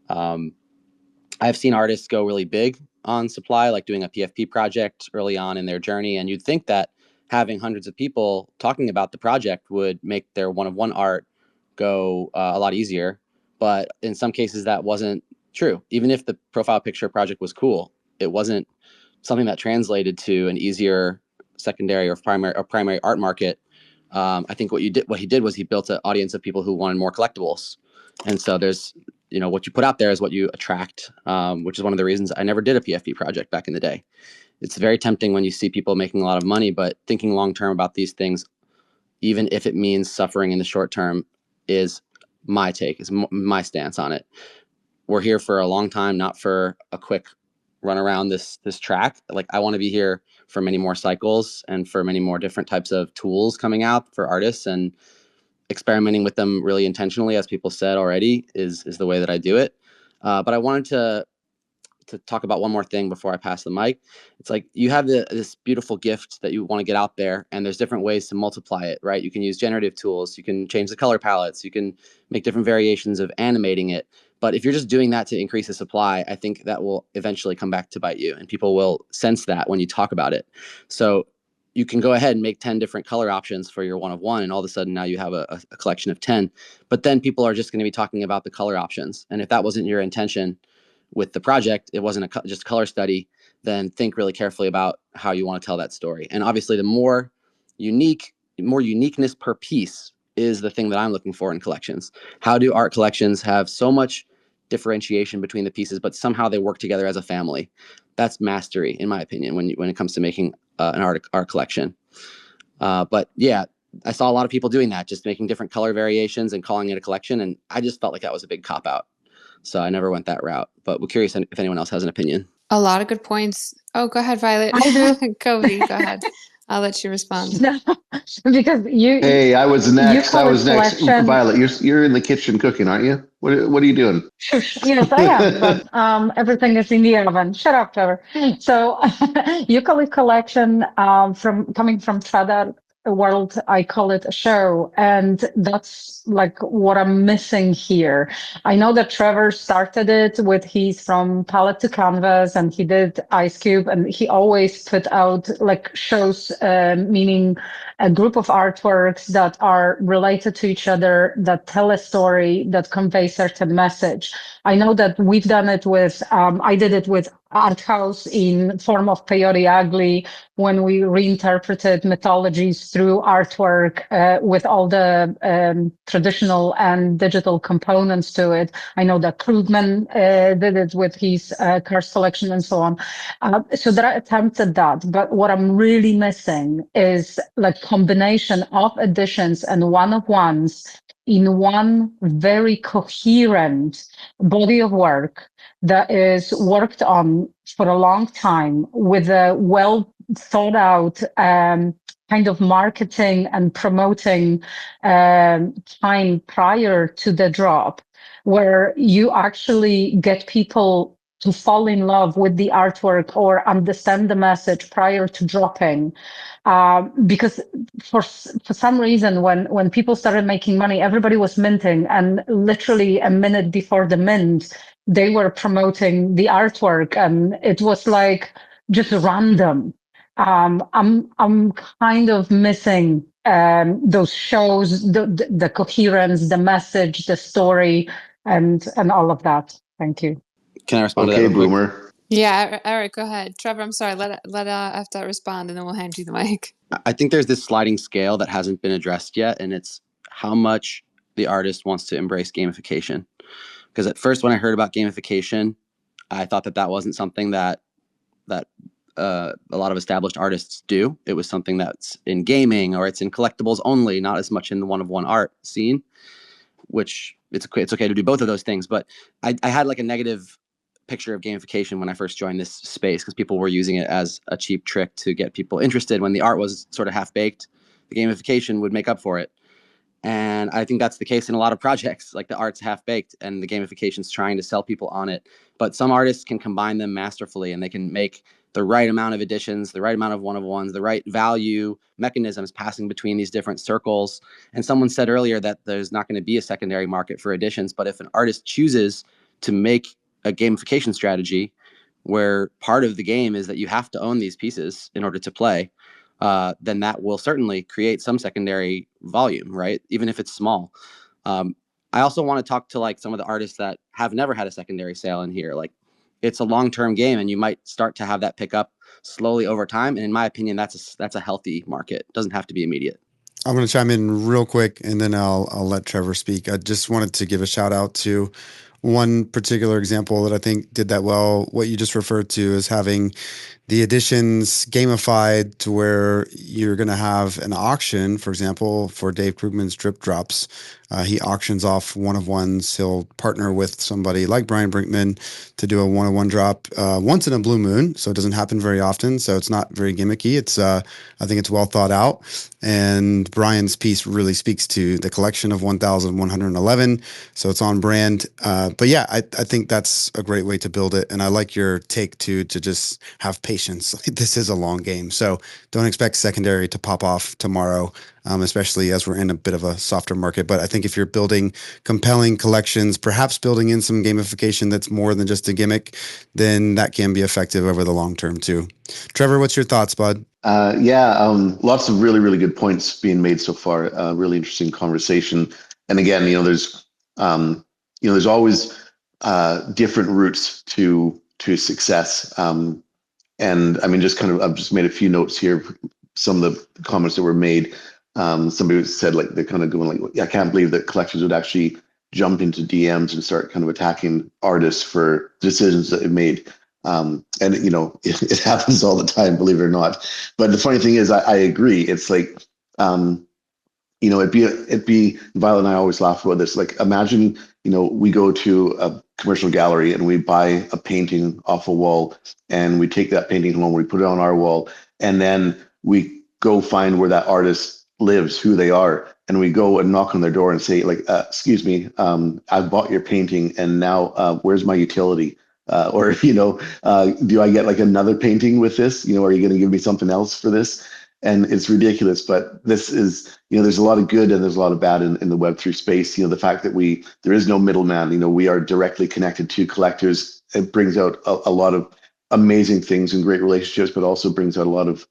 I've seen artists go really big on supply, like doing a PFP project early on in their journey. And you'd think that having hundreds of people talking about the project would make their one-of-one art go a lot easier. But in some cases, that wasn't true. Even if the profile picture project was cool, it wasn't something that translated to an easier secondary or primary art market. I think what he did was he built an audience of people who wanted more collectibles. And so there's, what you put out there is what you attract, which is one of the reasons I never did a PFP project back in the day. It's very tempting when you see people making a lot of money, but thinking long-term about these things, even if it means suffering in the short term, is my take, is my stance on it. We're here for a long time, not for a quick run around this track. Like, I want to be here for many more cycles and for many more different types of tools coming out for artists, and experimenting with them really intentionally, as people said already, is the way that I do it. But I wanted to talk about one more thing before I pass the mic. It's like, you have this beautiful gift that you want to get out there, and there's different ways to multiply it, right? You can use generative tools, you can change the color palettes, you can make different variations of animating it. But if you're just doing that to increase the supply, I think that will eventually come back to bite you, and people will sense that when you talk about it. So you can go ahead and make 10 different color options for your one of one, and all of a sudden now you have a collection of 10. But then people are just going to be talking about the color options. And if that wasn't your intention with the project, it wasn't just a color study, then think really carefully about how you want to tell that story. And obviously, the more uniqueness per piece is the thing that I'm looking for in collections. How do art collections have so much differentiation between the pieces, but somehow they work together as a family? That's mastery, in my opinion, when it comes to making an art collection. But yeah, I saw a lot of people doing that, just making different color variations and calling it a collection. And I just felt like that was a big cop out. So I never went that route, but we're curious if anyone else has an opinion. A lot of good points. Oh, go ahead, Violet. I do. Kobe, go ahead. I'll let you respond. No, because Hey, I was next. call it collection. Violet, you're in the kitchen cooking, aren't you? What are you doing? Yes, I am, but everything is in the oven. Shut up, Trevor. So you call it collection, from coming from Trevor world, I call it a show, and that's like what I'm missing here. I know that Trevor started it with he's from palette to canvas, and he did Ice Cube, and he always put out like shows, meaning a group of artworks that are related to each other, that tell a story, that convey certain message. I know that we've done it with, I did it with Art House in form of Peyote Ugly, when we reinterpreted mythologies through artwork, with all the traditional and digital components to it. I know that Krugman did it with his Cars collection and so on. So there are attempts at that, but what I'm really missing is like combination of editions and one-of-ones in one very coherent body of work that is worked on for a long time with a well thought out kind of marketing and promoting time prior to the drop, where you actually get people to fall in love with the artwork or understand the message prior to dropping. Because for some reason, when people started making money, everybody was minting, and literally a minute before the mint, they were promoting the artwork, and it was like just random. I'm kind of missing those shows, the coherence, the message, the story, and all of that. Thank you. Can I respond to Okay, that real quick? Boomer. Yeah, Eric, go ahead. Trevor, I'm sorry. Let FDOT respond, and then we'll hand you the mic. I think there's this sliding scale that hasn't been addressed yet, and it's how much the artist wants to embrace gamification. Because at first, when I heard about gamification, I thought that wasn't something that a lot of established artists do. It was something that's in gaming, or it's in collectibles only, not as much in the one-of-one art scene, which it's okay to do both of those things. But I had like a negative picture of gamification when I first joined this space, because people were using it as a cheap trick to get people interested. When the art was sort of half-baked, the gamification would make up for it. And I think that's the case in a lot of projects. Like, the art's half-baked and the gamification's trying to sell people on it. But some artists can combine them masterfully, and they can make the right amount of editions, the right amount of one-of-ones, the right value mechanisms passing between these different circles. And someone said earlier that there's not going to be a secondary market for editions, but if an artist chooses to make a gamification strategy where part of the game is that you have to own these pieces in order to play, then that will certainly create some secondary volume, right? Even if it's small. I also want to talk to like some of the artists that have never had a secondary sale in here. Like, it's a long-term game, and you might start to have that pick up slowly over time. And in my opinion, that's a healthy market. It doesn't have to be immediate. I'm going to chime in real quick, and then I'll let Trevor speak. I just wanted to give a shout out to one particular example that I think did that well. What you just referred to is having the editions gamified to where you're going to have an auction, for example, for Dave Krugman's drip drops. He auctions off one of ones. He'll partner with somebody like Brian Brinkman to do a one-on-one drop once in a blue moon. So it doesn't happen very often. So it's not very gimmicky. It's I think it's well thought out. And Brian's piece really speaks to the collection of 1,111. So it's on brand. But yeah, I think that's a great way to build it. And I like your take to just have patience. This is a long game. So don't expect secondary to pop off tomorrow, especially as we're in a bit of a softer market. But I think if you're building compelling collections, perhaps building in some gamification that's more than just a gimmick, then that can be effective over the long term too. Trevor, what's your thoughts, bud? Lots of really, really good points being made so far. Really interesting conversation. And again, there's always different routes to success. And I mean, I've just made a few notes here. Some of the comments that were made. Somebody said like they're kind of going like, I can't believe that collectors would actually jump into DMs and start kind of attacking artists for decisions that they've made. And it happens all the time, believe it or not. But the funny thing is, I agree. It's like, it'd be Violet and I always laugh about this. Like, imagine, we go to a commercial gallery and we buy a painting off a wall, and we take that painting home, we put it on our wall, and then we go find where that artist lives, who they are, and we go and knock on their door and say, like, excuse me, I bought your painting, and now where's my utility? Do I get like another painting with this? Are you going to give me something else for this? And it's ridiculous, but this is, there's a lot of good and there's a lot of bad in the Web3 space. The fact that there is no middleman, we are directly connected to collectors. It brings out a lot of amazing things and great relationships, but also brings out a lot of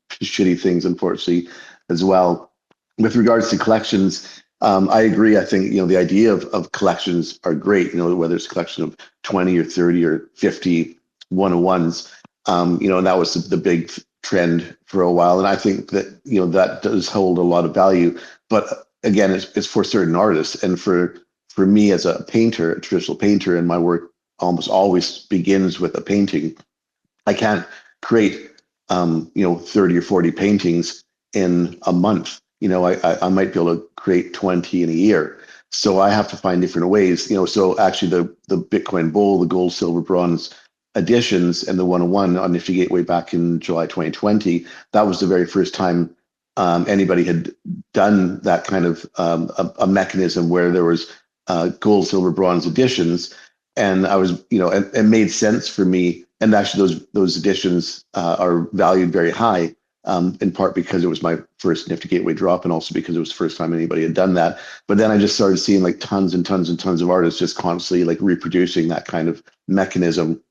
shitty things, unfortunately, as well. With regards to collections, I agree. I think, the idea of collections are great, whether it's a collection of 20 or 30 or 50 one-on-ones, and that was the big trend for a while. And I think that, that does hold a lot of value. But again, it's for certain artists. And for me as a painter, a traditional painter, and my work almost always begins with a painting. I can't create, 30 or 40 paintings in a month. I might be able to create 20 in a year. So I have to find different ways, so actually the Bitcoin Bull, the gold, silver, bronze editions and the 101 on Nifty Gateway back in July 2020, that was the very first time anybody had done that kind of a mechanism where there was gold, silver, bronze editions. And I was, it made sense for me. And actually those editions are valued very high. In part because it was my first Nifty Gateway drop, and also because it was the first time anybody had done that. But then I just started seeing like tons and tons and tons of artists just constantly like reproducing that kind of mechanism.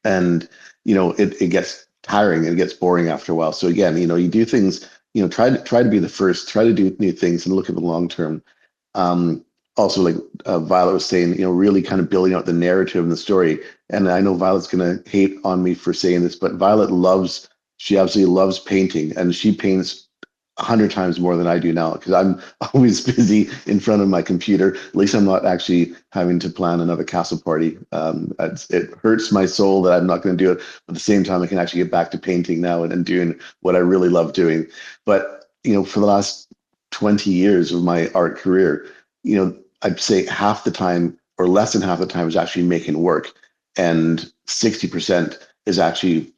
And, it gets tiring and it gets boring after a while. So again, you do things, try to be the first, try to do new things and look at the long term. Also, like Violet was saying, really kind of building out the narrative and the story. And I know Violet's going to hate on me for saying this, but Violet she absolutely loves painting, and she paints 100 times more than I do now, because I'm always busy in front of my computer. At least I'm not actually having to plan another castle party. It hurts my soul that I'm not going to do it. But at the same time, I can actually get back to painting now and doing what I really love doing. But, for the last 20 years of my art career, I'd say half the time or less than half the time is actually making work. And 60% is actually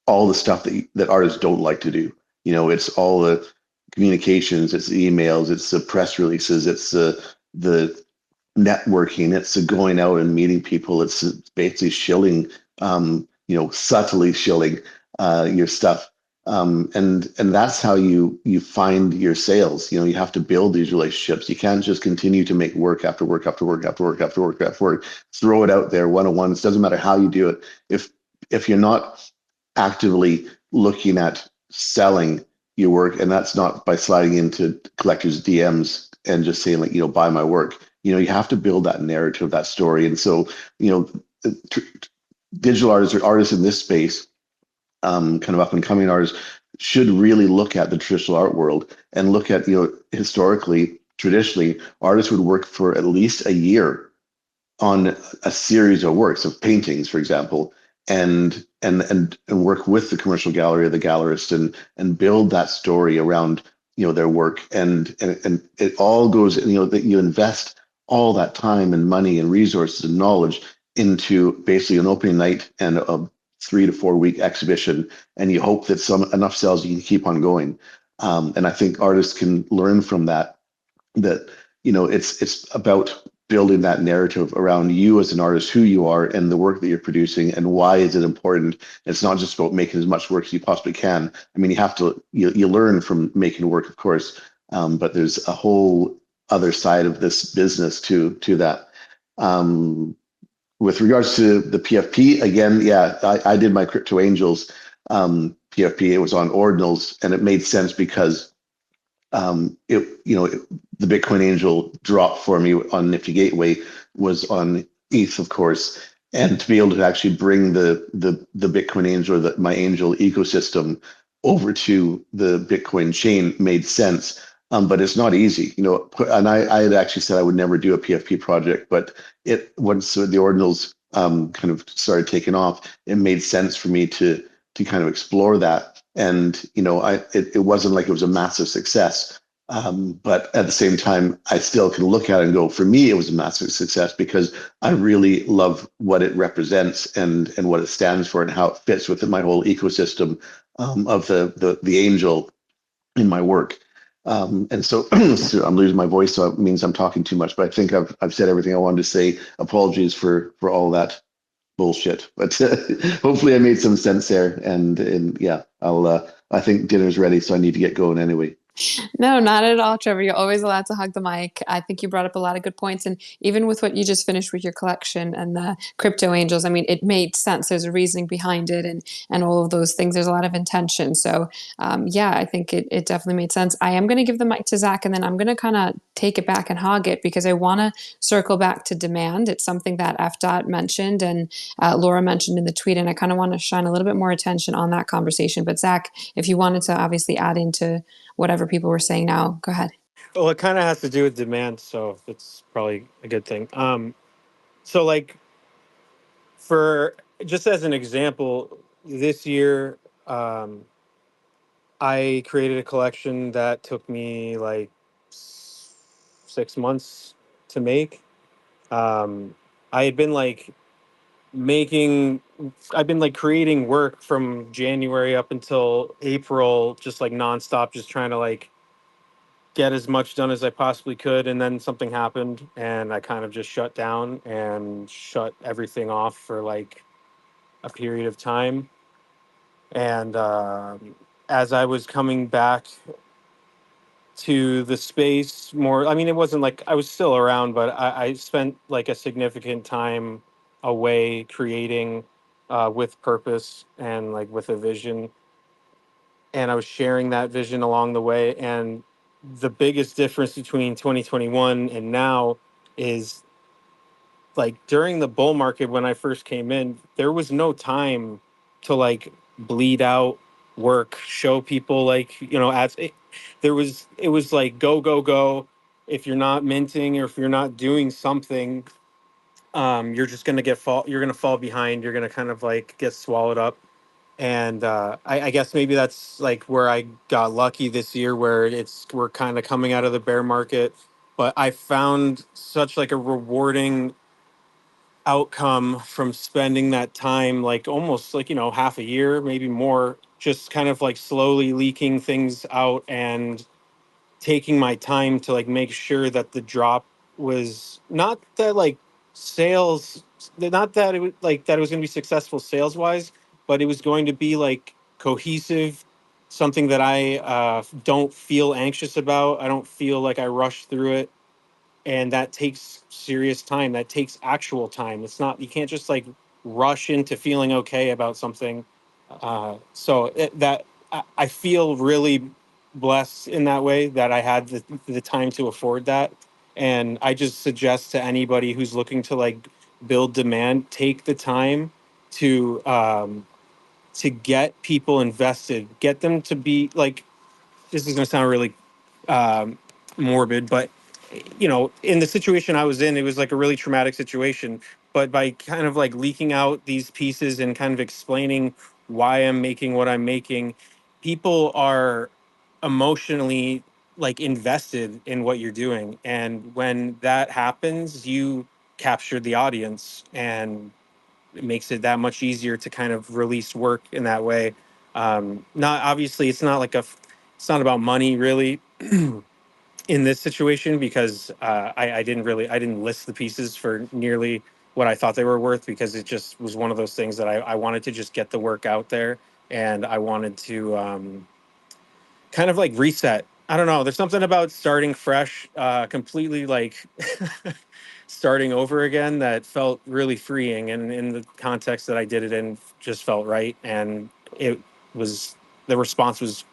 all the stuff that artists don't like to do. It's all the communications, it's the emails, it's the press releases, it's the networking, it's the going out and meeting people, it's basically shilling, subtly shilling your stuff. And that's how you find your sales. You have to build these relationships. You can't just continue to make work after work after work after work after work after work. Throw it out there one-on-ones. Doesn't matter how you do it. If you're not actively looking at selling your work, and that's not by sliding into collectors' DMs and just saying like, buy my work. You have to build that narrative, that story. And so, digital artists or artists in this space, kind of up and coming artists, should really look at the traditional art world and look at, historically, traditionally, artists would work for at least a year on a series of works of paintings, for example, and work with the commercial gallery or the gallerist and build that story around their work and it all goes that you invest all that time and money and resources and knowledge into basically an opening night and a 3 to 4 week exhibition, and you hope that some enough sells you can keep on going. And I think artists can learn from that it's about building that narrative around you as an artist, who you are and the work that you're producing and why is it important. It's not just about making as much work as you possibly can. I mean, you learn from making work, of course, but there's a whole other side of this business to that. With regards to the PFP, again, yeah, I did my Crypto Angels PFP. It was on ordinals, and it made sense because the Bitcoin Angel drop for me on Nifty Gateway was on ETH, of course, and to be able to actually bring the Bitcoin Angel or my Angel ecosystem over to the Bitcoin chain made sense. But it's not easy, and I had actually said I would never do a PFP project, but once the ordinals kind of started taking off, it made sense for me to kind of explore that. And it wasn't like it was a massive success, but at the same time, I still can look at it and go, for me, it was a massive success because I really love what it represents and what it stands for and how it fits within my whole ecosystem of the angel in my work. And so, so I'm losing my voice, so it means I'm talking too much. But I think I've said everything I wanted to say. Apologies for all that bullshit, but hopefully I made some sense there. And yeah, I think dinner's ready, so I need to get going anyway. No, not at all, Trevor. You're always allowed to hug the mic. I think you brought up a lot of good points. And even with what you just finished with your collection and the Crypto Angels, I mean, it made sense. There's a reasoning behind it and all of those things. There's a lot of intention. So yeah, I think it definitely made sense. I am going to give the mic to Zach, and then I'm going to kind of take it back and hog it because I want to circle back to demand. It's something that FDOT mentioned and Laura mentioned in the tweet, and I kind of want to shine a little bit more attention on that conversation. But Zach, if you wanted to obviously add into whatever people were saying now, go ahead. Well, it kind of has to do with demand, so it's probably a good thing. So like for just as an example, this year, I created a collection that took me like 6 months to make. I had been like making, I've been like creating work from January up until April, just like nonstop, just trying to like get as much done as I possibly could. And then something happened and I kind of just shut down and shut everything off for like a period of time. And as I was coming back to the space more, I mean, it wasn't like I was still around, but I spent like a significant time away creating with purpose and like with a vision. And I was sharing that vision along the way. And the biggest difference between 2021 and now is like during the bull market when I first came in, there was no time to like bleed out work, show people like, as it was like go, go, go. If you're not minting or if you're not doing something, you're just gonna you're gonna fall behind. You're gonna kind of like get swallowed up. And I guess maybe that's like where I got lucky this year, where we're kind of coming out of the bear market. But I found such like a rewarding outcome from spending that time, like almost like half a year, maybe more, just kind of like slowly leaking things out and taking my time to like make sure that the drop was not that like sales, not that it was like that it was going to be successful sales wise, but it was going to be like cohesive, something that I don't feel anxious about. I don't feel like I rush through it. And that takes serious time. That takes actual time. It's not, you can't just like rush into feeling okay about something. I feel really blessed in that way that I had the time to afford that. And I just suggest to anybody who's looking to like build demand, take the time to to get people invested, get them to be like, this is going to sound really um, morbid, but in the situation I was in, it was like a really traumatic situation. But by kind of like leaking out these pieces and kind of explaining why I'm making what I'm making, people are emotionally like invested in what you're doing. And when that happens, you capture the audience, and it makes it that much easier to kind of release work in that way. Not obviously, it's not about money really in this situation, because I didn't list the pieces for nearly what I thought they were worth, because it just was one of those things that I wanted to just get the work out there, and I wanted to kind of like reset. I don't know. There's something about starting fresh, completely like starting over again, that felt really freeing, and in the context that I did it in, just felt right, and it was the response was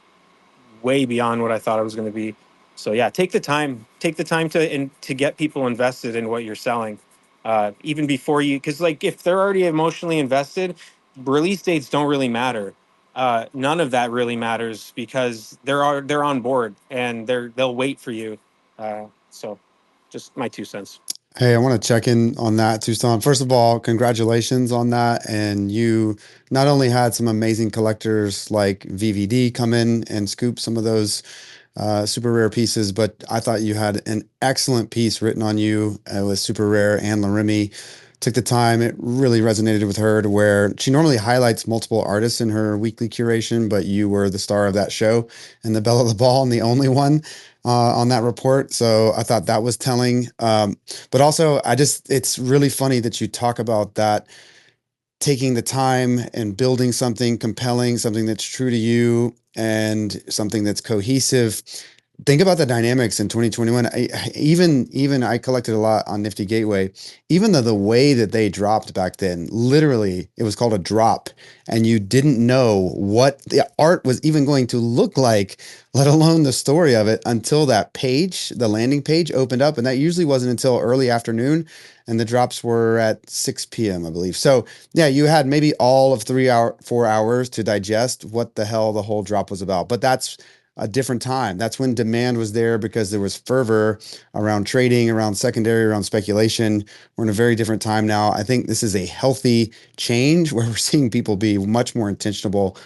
way beyond what I thought it was going to be. So yeah, take the time to get people invested in what you're selling, even before you, because like if they're already emotionally invested, release dates don't really matter. None of that really matters, because they're on board, and they'll wait for you. So, just my 2 cents. Hey, I want to check in on that, Tucson. First of all, congratulations on that. And you not only had some amazing collectors like VVD come in and scoop some of those super rare pieces, but I thought you had an excellent piece written on you with super rare. And Larimi took the time. It really resonated with her, to where she normally highlights multiple artists in her weekly curation, but you were the star of that show and the belle of the ball and the only one on that report. So I thought that was telling. But also, it's really funny that you talk about that, taking the time and building something compelling, something that's true to you, and something that's cohesive. Think about the dynamics in 2021. Even I collected a lot on Nifty Gateway. Even though the way that they dropped back then, literally, it was called a drop, and you didn't know what the art was even going to look like, let alone the story of it, until that page, the landing page, opened up, and that usually wasn't until early afternoon, and the drops were at 6 p.m., I believe. So yeah, you had maybe all of 4 hours to digest what the hell the whole drop was about. But that's a different time. That's when demand was there, because there was fervor around trading, around secondary, around speculation. We're in a very different time now. I think this is a healthy change, where we're seeing people be much more intentional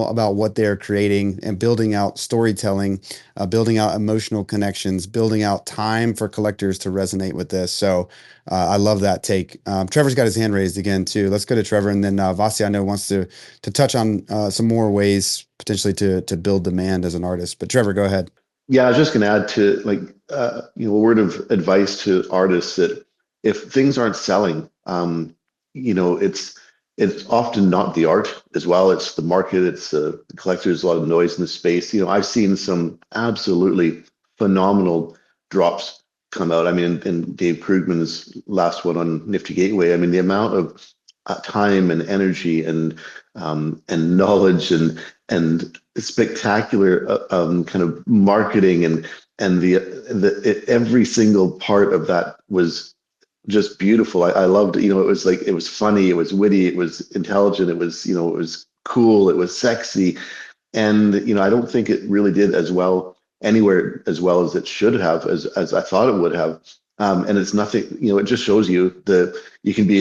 about what they're creating, and building out storytelling, building out emotional connections, building out time for collectors to resonate with this. So I love that take. Trevor's got his hand raised again too. Let's go to Trevor, and then Vasia, I know, wants to touch on some more ways potentially to build demand as an artist. But Trevor, go ahead. Yeah, I was just going to add to like a word of advice to artists, that if things aren't selling, it's often not the art as well. It's the market. It's the collectors. A lot of noise in the space. I've seen some absolutely phenomenal drops come out. I mean, in Dave Krugman's last one on Nifty Gateway, I mean, the amount of time and energy and knowledge and spectacular kind of marketing and every single part of that was just beautiful. I loved it. It was like, it was funny, it was witty, it was intelligent, it was, it was cool, it was sexy. And, I don't think it really did as well anywhere as well as it should have, as I thought it would have. And it's nothing, it just shows you you can be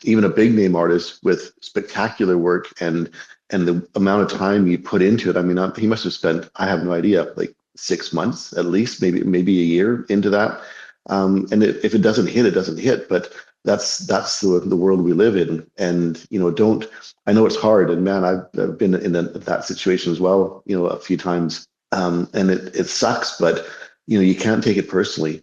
even a big name artist with spectacular work, and the amount of time you put into it. I mean, he must have spent, I have no idea, like 6 months at least, maybe a year into that. And if it doesn't hit, it doesn't hit. But that's the world we live in. And I know it's hard. And man, I've been in that situation as well, a few times. And it sucks, but you can't take it personally.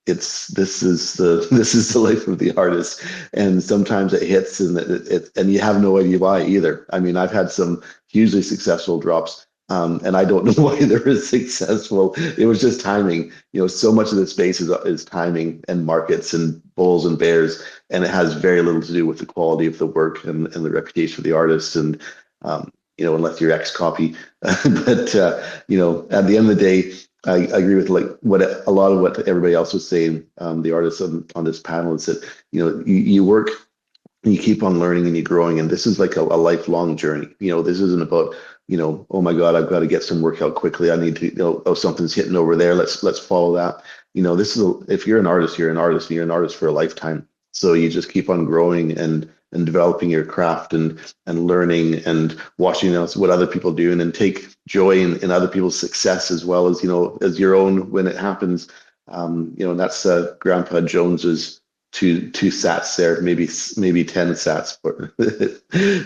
This is the life of the artist, and sometimes it hits, and you have no idea why either. I mean, I've had some hugely successful drops, and I don't know why they're successful. It was just timing. So much of the space is timing and markets and bulls and bears, and it has very little to do with the quality of the work and the reputation of the artist. And unless you're X copy, but at the end of the day, I agree with a lot of what everybody else was saying. The artists on this panel is that you work and you keep on learning and you're growing. And this is like a lifelong journey. This isn't about, oh my God, I've got to get some work out quickly. I need to, oh, something's hitting over there. Let's follow that. This is if you're an artist, you're an artist, and you're an artist for a lifetime. So you just keep on growing and developing your craft and learning and watching what other people do, and then take joy in other people's success as well as as your own when it happens. And that's Grandpa Jones's two sats there, maybe 10 sats.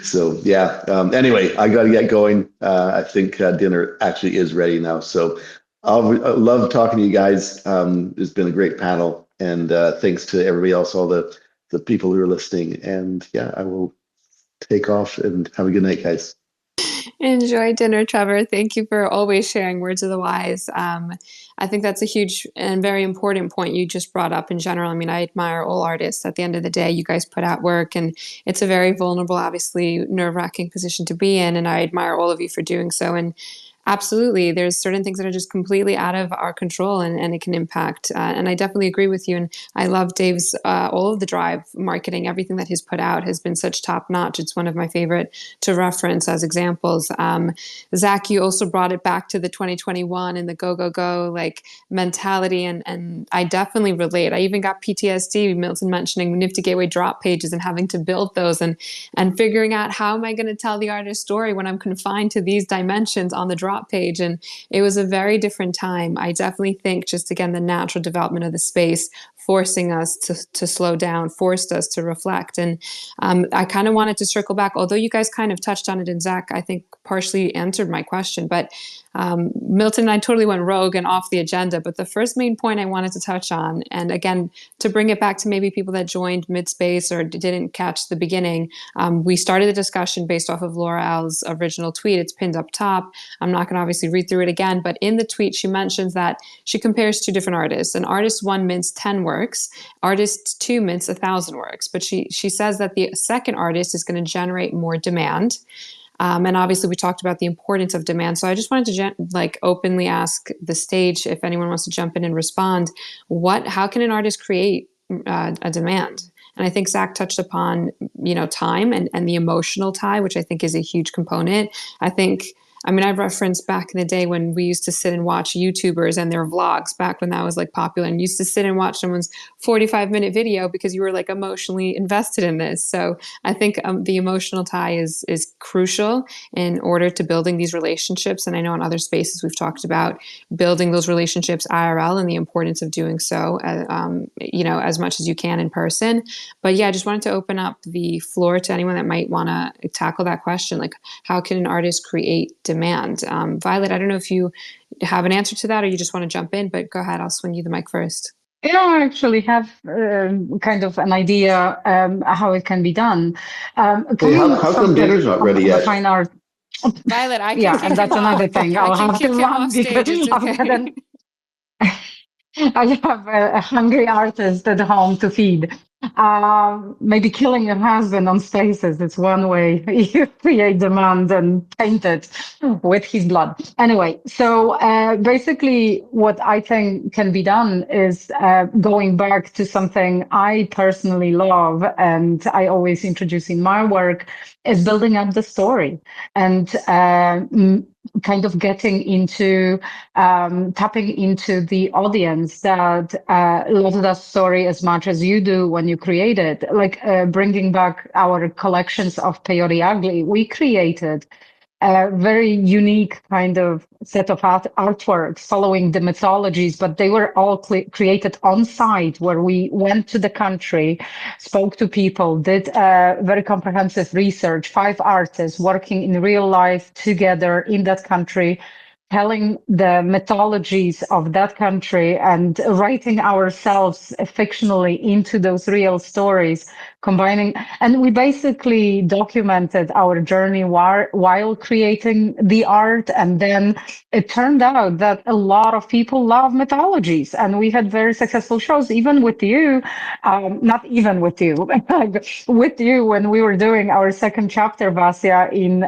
So yeah. Anyway, I got to get going. I think dinner actually is ready now. So I love talking to you guys. It's been a great panel, and thanks to everybody else, all the people who are listening. And yeah, I will take off, and have a good night, guys. Enjoy dinner, Trevor. Thank you for always sharing words of the wise. I think that's a huge and very important point you just brought up in general. I mean, I admire all artists. At the end of the day, you guys put out work, and it's a very vulnerable, obviously nerve-wracking position to be in, and I admire all of you for doing so. And absolutely, there's certain things that are just completely out of our control, and it can impact. And I definitely agree with you. And I love Dave's, all of the Drive marketing, everything that he's put out has been such top notch. It's one of my favorite to reference as examples. Zach, you also brought it back to the 2021 and the go, go, go like mentality. And I definitely relate. I even got PTSD, Milton mentioning Nifty Gateway drop pages and having to build those and figuring out how am I going to tell the artist story when I'm confined to these dimensions on the drop page. And it was a very different time. I definitely think just, again, the natural development of the space forcing us to slow down, forced us to reflect. And I kind of wanted to circle back, although you guys kind of touched on it, and Zach, I think, partially answered my question. But Milton and I totally went rogue and off the agenda. But the first main point I wanted to touch on, and again, to bring it back to maybe people that joined mid-space or didn't catch the beginning, we started the discussion based off of Laura L's original tweet. It's pinned up top. I'm not going to obviously read through it again, but in the tweet, she mentions that she compares two different artists. And artist one mints 10 works. Artist two mints 1,000 works. But she says that the second artist is going to generate more demand. And obviously, we talked about the importance of demand. So I just wanted to openly ask the stage, if anyone wants to jump in and respond, how can an artist create a demand? And I think Zach touched upon, time and the emotional tie, which I think is a huge component. I've referenced back in the day when we used to sit and watch YouTubers and their vlogs back when that was popular, and used to sit and watch someone's 45-minute video because you were emotionally invested in this. So I think the emotional tie is crucial in order to building these relationships. And I know in other spaces we've talked about building those relationships IRL and the importance of doing so, as much as you can in person. But yeah, I just wanted to open up the floor to anyone that might want to tackle that question. How can an artist create demand? Violet, I don't know if you have an answer to that or you just want to jump in, but go ahead. I'll swing you the mic first. I actually have kind of an idea how it can be done. How come dinner's not ready yet? Fine art. Violet, I can kick and that's him another off. thing. I'll have to run because I have a hungry artist at home to feed. Maybe killing your husband on Spaces is one way you create demand and paint it with his blood. Anyway, so basically what I think can be done is going back to something I personally love and I always introduce in my work is building up the story and kind of getting into tapping into the audience that loves that story as much as you do when you create it, bringing back our collections of Peyote Ugly. We created a very unique kind of set of artworks following the mythologies, but they were all created on site where we went to the country, spoke to people, did very comprehensive research, 5 artists working in real life together in that country, telling the mythologies of that country and writing ourselves fictionally into those real stories, combining. And we basically documented our journey while creating the art. And then it turned out that a lot of people love mythologies. And we had very successful shows, even with you, not even with you, with you when we were doing our second chapter, Vasia, in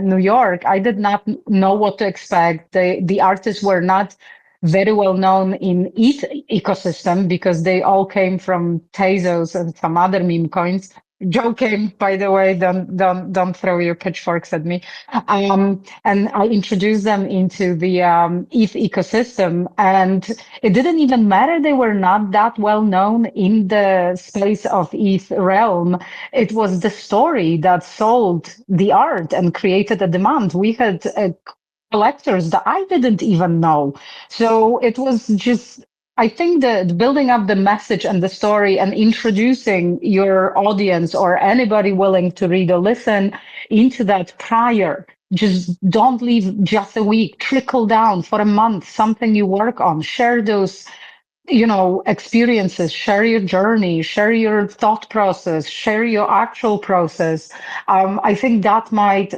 New York. I did not know what to expect. The artists were not very well known in each ecosystem because they all came from Tezos and some other meme coins. Joking, by the way, don't throw your pitchforks at me. And I introduced them into the ETH ecosystem, and it didn't even matter they were not that well known in the space of ETH realm. It was the story that sold the art and created a demand. We had collectors that I didn't even know. So it was just, I think that building up the message and the story and introducing your audience or anybody willing to read or listen into that prior. Just don't leave just a week, trickle down for a month, something you work on, share those experiences, share your journey, share your thought process, share your actual process. I think that might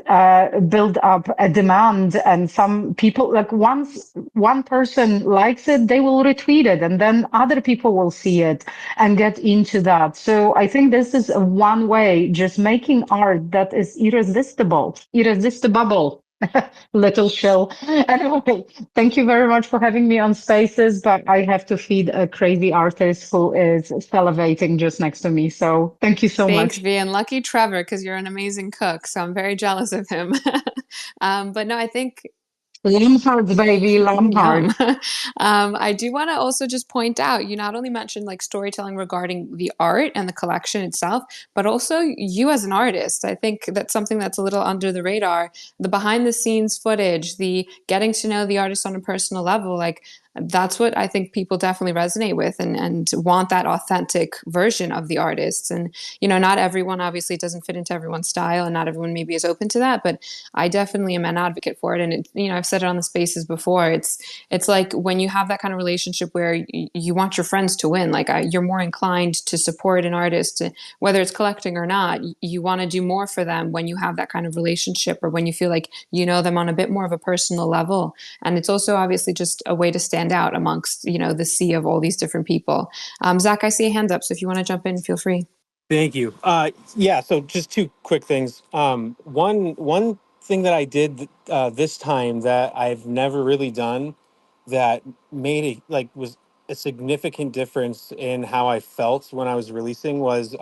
build up a demand, and some people, like once one person likes it, they will retweet it, and then other people will see it and get into that. So I think this is one way, just making art that is irresistible. Little shill. Anyway, thank you very much for having me on Spaces, but I have to feed a crazy artist who is salivating just next to me. So thank you so Thanks, much. V, and lucky Trevor, because you're an amazing cook. So I'm very jealous of him. But no, I think Lamb hearts, baby, lamb Yum. hearts. I do want to also just point out, you not only mentioned like storytelling regarding the art and the collection itself, but also you as an artist. I think that's something that's a little under the radar. The behind the scenes footage, the getting to know the artist on a personal level, like that's what I think people definitely resonate with and want that authentic version of the artists. And, not everyone obviously doesn't fit into everyone's style and not everyone maybe is open to that, but I definitely am an advocate for it. And I've said it on the spaces before. It's like when you have that kind of relationship where you want your friends to win, like you're more inclined to support an artist, whether it's collecting or not. You want to do more for them when you have that kind of relationship, or when you feel like you know them on a bit more of a personal level. And it's also obviously just a way to stand out amongst the sea of all these different people. Zach, I see a hand up, so if you want to jump in, feel free. Thank you. Yeah, so just two quick things. One thing that I did this time that I've never really done that made it was a significant difference in how I felt when I was releasing was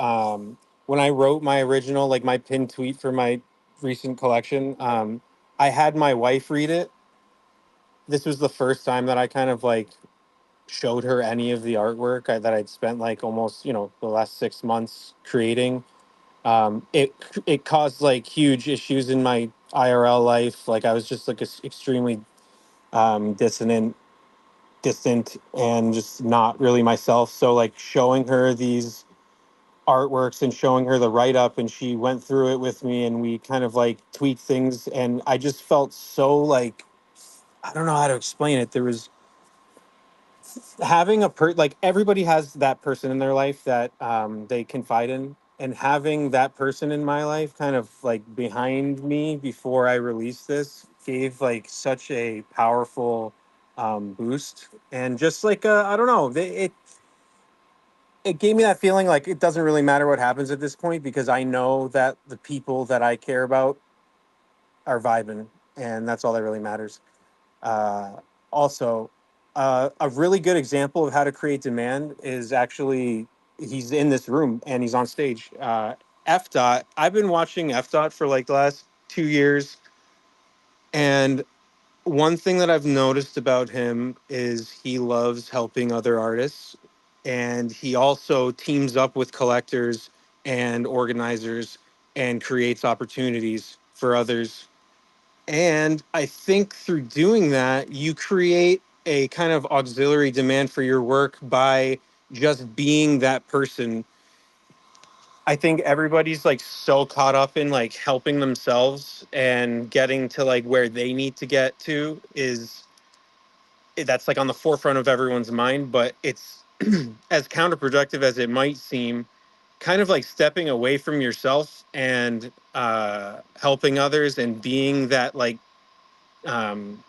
when I wrote my original, like my pinned tweet for my recent collection. I had my wife read it. This was the first time that I kind of showed her any of the artwork that I'd spent almost the last 6 months creating. It caused huge issues in my IRL life. Like I was just extremely dissonant, distant, and just not really myself. So showing her these artworks and showing her the write up, and she went through it with me, and we kind of tweaked things, and I just felt so I don't know how to explain it. There was having everybody has that person in their life that they confide in, and having that person in my life kind of behind me before I released this gave such a powerful boost. And just I don't know, it gave me that feeling like it doesn't really matter what happens at this point, because I know that the people that I care about are vibing, and that's all that really matters. uh, Also, a really good example of how to create demand is actually, he's in this room and he's on stage. F Dot. I've been watching F Dot for the last 2 years, and one thing that I've noticed about him is he loves helping other artists, and he also teams up with collectors and organizers and creates opportunities for others. And I think through doing that, you create a kind of auxiliary demand for your work by just being that person. I think everybody's so caught up in helping themselves and getting to where they need to get to, is that's on the forefront of everyone's mind, but it's as counterproductive as it might seem, kind of stepping away from yourself and helping others and being um,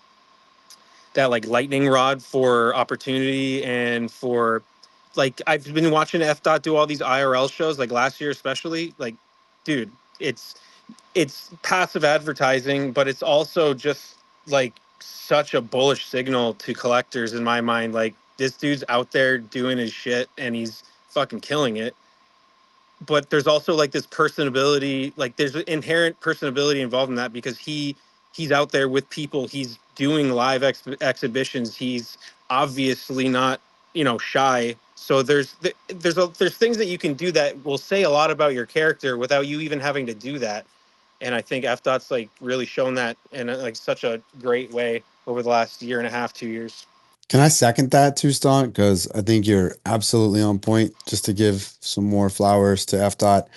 that lightning rod for opportunity. And for I've been watching F Dot do all these IRL shows, last year especially. Dude, it's passive advertising, but it's also just such a bullish signal to collectors in my mind. This dude's out there doing his shit and he's fucking killing it. but there's also like this personability, like there's inherent personability involved in that because he's out there with people, he's doing live exhibitions, he's obviously not, shy. So there's things that you can do that will say a lot about your character without you even having to do that. And I think FDOT's like really shown that in like such a great way over the last year and a half, 2 years. Can I second that too, Stonk? Because I think you're absolutely on point. Just to give some more flowers to FDOT,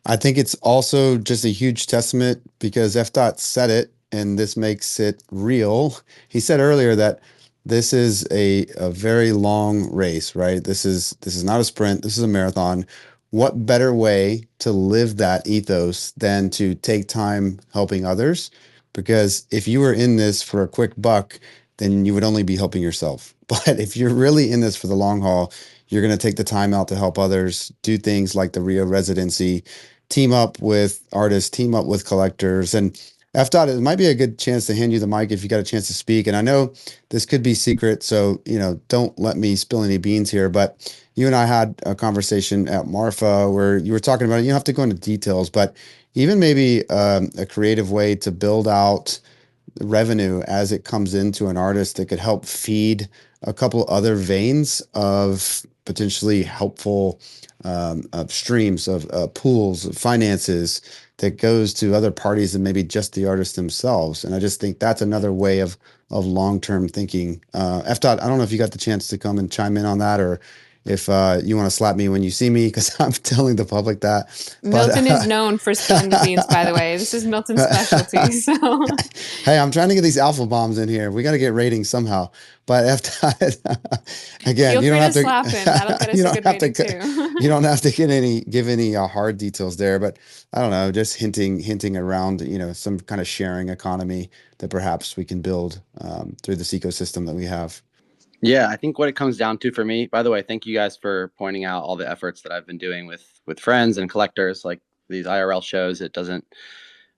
I think it's also just a huge testament because FDOT said it, and this makes it real. He said earlier that this is a very long race, right? This is not a sprint. This is a marathon. What better way to live that ethos than to take time helping others? Because if you were in this for a quick buck, then you would only be helping yourself. But if you're really in this for the long haul, you're going to take the time out to help others, do things like the Rio residency, team up with artists, team up with collectors. And FDOT, it might be a good chance to hand you the mic if you got a chance to speak. And I know this could be secret, so don't let me spill any beans here. But you and I had a conversation at Marfa where you were talking about it. You don't have to go into details, but even maybe a creative way to build out revenue as it comes into an artist that could help feed a couple other veins of potentially helpful of streams of pools of finances that goes to other parties and maybe just the artists themselves. And I just think that's another way of long-term thinking. FDOT, I don't know if you got the chance to come and chime in on that, or if you want to slap me when you see me because I'm telling the public that. Milton is known for spilling the beans, by the way. This is Milton's specialty. So, hey, I'm trying to get these alpha bombs in here. We got to get ratings somehow. But again, feel you free don't have to to slap him. That'll get us you a don't good have to rating too. you don't have to give any hard details there. But I don't know, just hinting around some kind of sharing economy that perhaps we can build through this ecosystem that we have. Yeah, I think what it comes down to for me, by the way, thank you guys for pointing out all the efforts that I've been doing with friends and collectors, like these IRL shows. It doesn't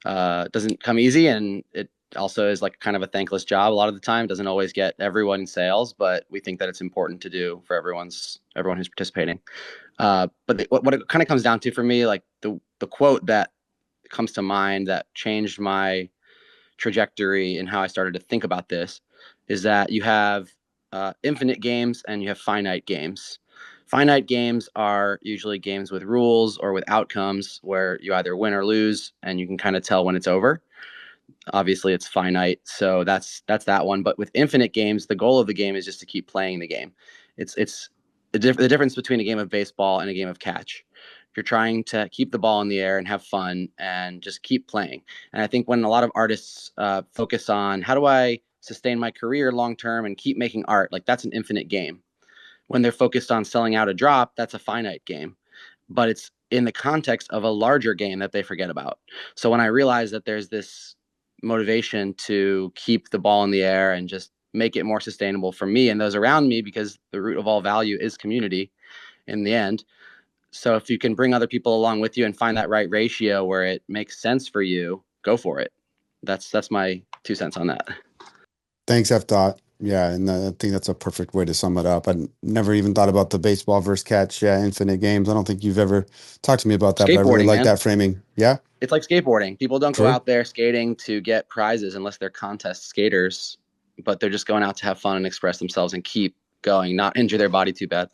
come easy, and it also is like kind of a thankless job a lot of the time. It doesn't always get everyone sales, but we think that it's important to do for everyone who's participating. But what it kind of comes down to for me, like the quote that comes to mind that changed my trajectory and how I started to think about this is that you have infinite games and you have finite games. Finite games are usually games with rules or with outcomes where you either win or lose and you can kind of tell when it's over. Obviously it's finite, so that's that one. But with infinite games, the goal of the game is just to keep playing the game. It's the difference between a game of baseball and a game of catch. You're trying to keep the ball in the air and have fun and just keep playing. And I think when a lot of artists focus on how do I sustain my career long term and keep making art, like that's an infinite game. When they're focused on selling out a drop, that's a finite game. But it's in the context of a larger game that they forget about. So when I realized that there's this motivation to keep the ball in the air and just make it more sustainable for me and those around me, because the root of all value is community in the end. So if you can bring other people along with you and find that right ratio where it makes sense for you, go for it. That's my 2 cents on that. Thanks, FDOT. Yeah, and I think that's a perfect way to sum it up. I never even thought about the baseball versus catch, infinite games. I don't think you've ever talked to me about that, but I really like that framing. Yeah? It's like skateboarding. People don't True. go out there skating to get prizes unless they're contest skaters, but they're just going out to have fun and express themselves and keep going, not injure their body too bad.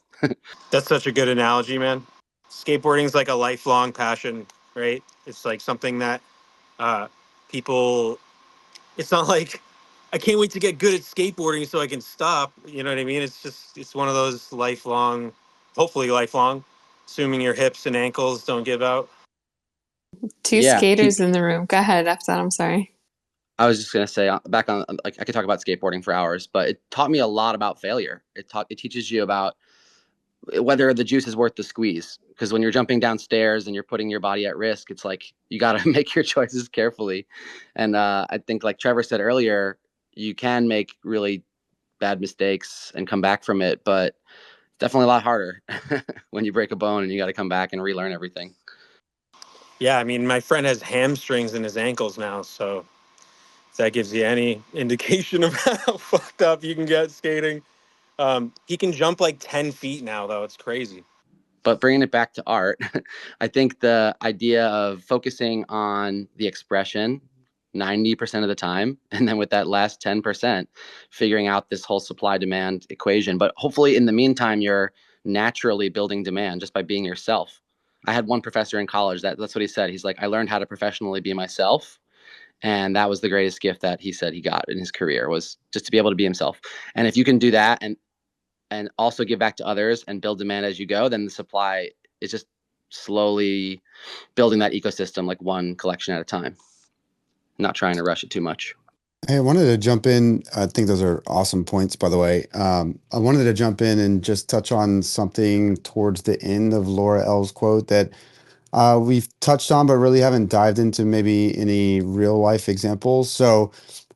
That's such a good analogy, man. Skateboarding is like a lifelong passion, right? It's like something that people, it's not like I can't wait to get good at skateboarding so I can stop. You know what I mean? It's one of those lifelong, hopefully lifelong, assuming your hips and ankles don't give out. Two skaters in the room. Go ahead, FDOT. I'm sorry. I was just going to say back on, like, I could talk about skateboarding for hours, but it taught me a lot about failure. It teaches you about whether the juice is worth the squeeze, because when you're jumping downstairs and you're putting your body at risk, it's like you got to make your choices carefully. And I think, like Trevor said earlier, you can make really bad mistakes and come back from it, but it's definitely a lot harder when you break a bone and you got to come back and relearn everything. Yeah, I mean, my friend has hamstrings in his ankles now, so if that gives you any indication of how fucked up you can get skating. He can jump like 10 feet now, though. It's crazy. But bringing it back to art, I think the idea of focusing on the expression 90% of the time, and then with that last 10%, figuring out this whole supply demand equation. But hopefully in the meantime, you're naturally building demand just by being yourself. I had one professor in college that's what he said. He's like, I learned how to professionally be myself. And that was the greatest gift that he said he got in his career, was just to be able to be himself. And if you can do that and also give back to others and build demand as you go, then the supply is just slowly building that ecosystem, like one collection at a time. Not trying to rush it too much. Hey, I wanted to jump in. I think those are awesome points, by the way. I wanted to jump in and just touch on something towards the end of Laura L's quote that we've touched on, but really haven't dived into maybe any real life examples. So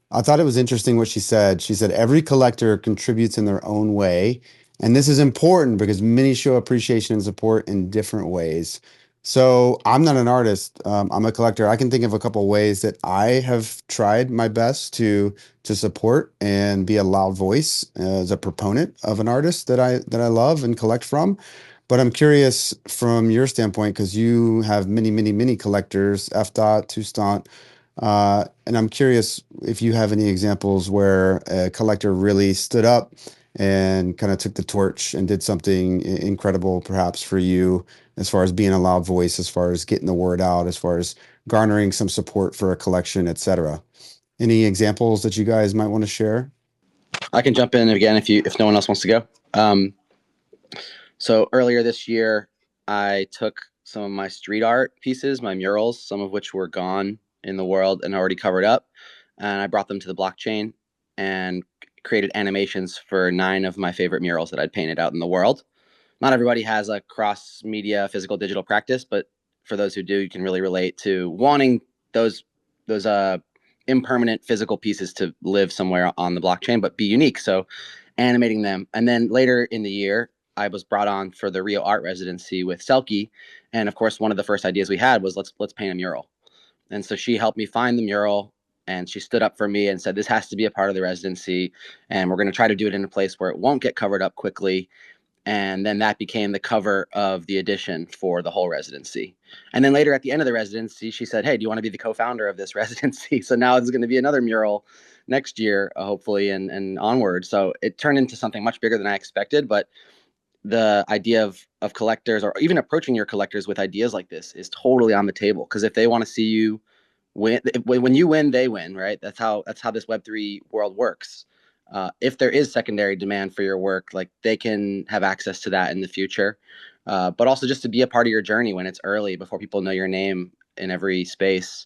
I thought it was interesting what she said. She said, every collector contributes in their own way. And this is important because many show appreciation and support in different ways. So I'm not an artist. I'm a collector. I can think of a couple ways that I have tried my best to support and be a loud voice as a proponent of an artist that I love and collect from. But I'm curious from your standpoint, because you have many, many, many collectors, F. Dot, Toustant, and I'm curious if you have any examples where a collector really stood up and kind of took the torch and did something incredible, perhaps for you, as far as being a loud voice, as far as getting the word out, as far as garnering some support for a collection, etc. Any examples that you guys might want to share? I can jump in again if no one else wants to go. So earlier this year, I took some of my street art pieces, my murals, some of which were gone in the world and already covered up, and I brought them to the blockchain and created animations for 9 of my favorite murals that I'd painted out in the world. Not everybody has a cross media physical digital practice, but for those who do, you can really relate to wanting those impermanent physical pieces to live somewhere on the blockchain, but be unique. So animating them. And then later in the year, I was brought on for the Rio art residency with Selkie. And of course, one of the first ideas we had was let's paint a mural. And so she helped me find the mural, and she stood up for me and said, this has to be a part of the residency. And we're going to try to do it in a place where it won't get covered up quickly. And then that became the cover of the edition for the whole residency. And then later at the end of the residency, she said, hey, do you want to be the co-founder of this residency? So now there's going to be another mural next year, hopefully, and onward. So it turned into something much bigger than I expected. But the idea of collectors, or even approaching your collectors with ideas like this, is totally on the table. Because if they want to see you win, when you win, they win, right? That's how this Web3 world works. If there is secondary demand for your work, like, they can have access to that in the future. But also just to be a part of your journey when it's early, before people know your name in every space,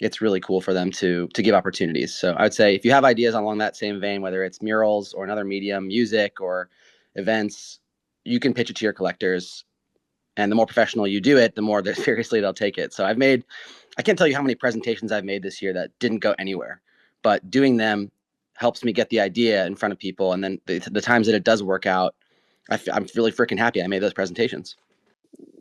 it's really cool for them to give opportunities. So I would say if you have ideas along that same vein, whether it's murals or another medium, music or events, you can pitch it to your collectors. And the more professional you do it, the more seriously they'll take it. So I can't tell you how many presentations I've made this year that didn't go anywhere, but doing them helps me get the idea in front of people. And then the times that it does work out, I'm really freaking happy I made those presentations.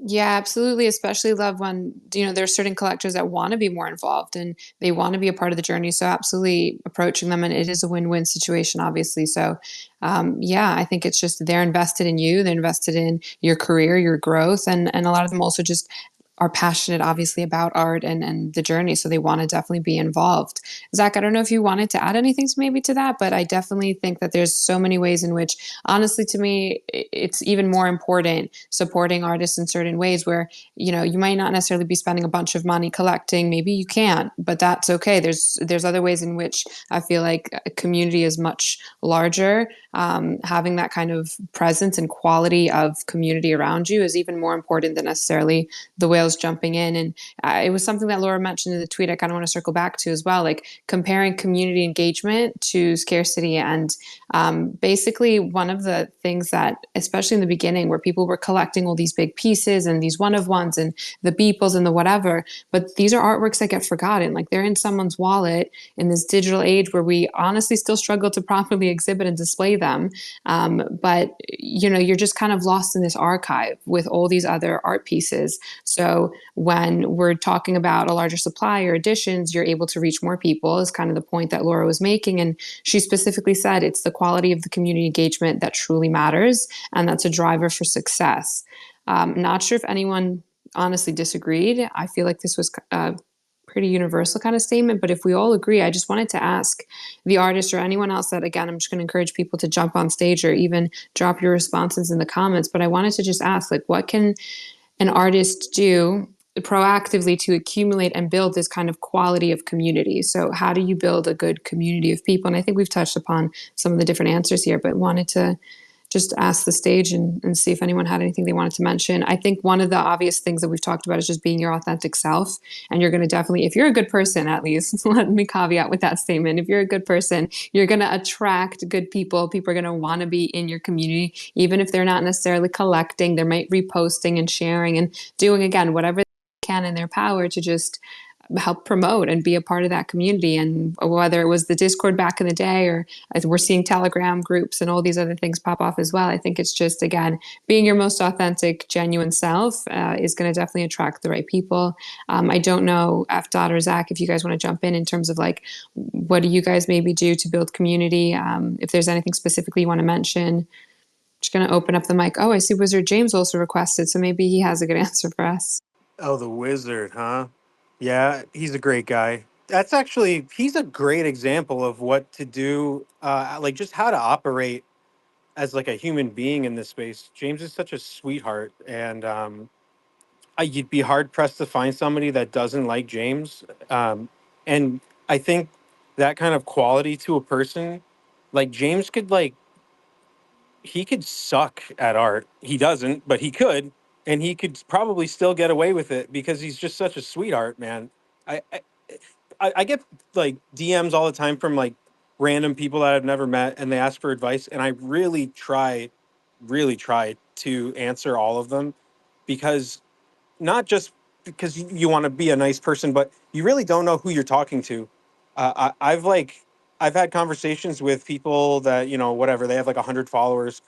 Yeah, absolutely. Especially love when, there's certain collectors that want to be more involved and they want to be a part of the journey. So absolutely approaching them, and it is a win-win situation, obviously. So yeah, I think it's just they're invested in you, they're invested in your career, your growth, and a lot of them also just are passionate, obviously, about art and the journey. So they want to definitely be involved. Zach, I don't know if you wanted to add anything maybe to that, but I definitely think that there's so many ways in which, honestly, to me, it's even more important supporting artists in certain ways where, you might not necessarily be spending a bunch of money collecting. Maybe you can't, but that's okay. There's other ways in which I feel like a community is much larger. Having that kind of presence and quality of community around you is even more important than necessarily the whales jumping in. And it was something that Laura mentioned in the tweet I kind of want to circle back to as well, like comparing community engagement to scarcity. And basically one of the things that, especially in the beginning, where people were collecting all these big pieces and these one-of-ones and the beeples and the whatever, but these are artworks that get forgotten. Like, they're in someone's wallet in this digital age where we honestly still struggle to properly exhibit and display them. But you're just kind of lost in this archive with all these other art pieces. So when we're talking about a larger supply or editions, you're able to reach more people, is kind of the point that Laura was making. And she specifically said it's the quality of the community engagement that truly matters, and that's a driver for success. Not sure if anyone honestly disagreed. I feel like this was a pretty universal kind of statement, but if we all agree, I just wanted to ask the artist or anyone else that, again, I'm just going to encourage people to jump on stage or even drop your responses in the comments. But I wanted to just ask, like, what can an artist do proactively to accumulate and build this kind of quality of community? So how do you build a good community of people? And I think we've touched upon some of the different answers here, but wanted to just ask the stage and see if anyone had anything they wanted to mention. I think one of the obvious things that we've talked about is just being your authentic self. And you're going to definitely, if you're a good person, at least, let me caveat with that statement. If you're a good person, you're going to attract good people. People are going to want to be in your community, even if they're not necessarily collecting. They might reposting and sharing and doing, again, whatever they can in their power to just help promote and be a part of that community. And whether it was the Discord back in the day, or we're seeing Telegram groups and all these other things pop off as well, I think it's just, again, being your most authentic, genuine self is going to definitely attract the right people. I don't know, F. Dot or Zach, if you guys want to jump in terms of like, what do you guys maybe do to build community? If there's anything specifically you want to mention. Just going to open up the mic. Oh, I see Wizard James also requested, so maybe he has a good answer for us. Oh, the wizard, huh? Yeah, he's a great guy. That's actually, he's a great example of what to do, like just how to operate as like a human being in this space. James is such a sweetheart, and you'd be hard pressed to find somebody that doesn't like James. And I think that kind of quality to a person, like James could like, he could suck at art. He doesn't, but he could, and he could probably still get away with it because he's just such a sweetheart, man. I I, I get like DMs all the time from like random people that I've never met, and they ask for advice, and I really try to answer all of them, because not just because you want to be a nice person, but you really don't know who you're talking to. I've had conversations with people that, whatever, they have like 100 followers,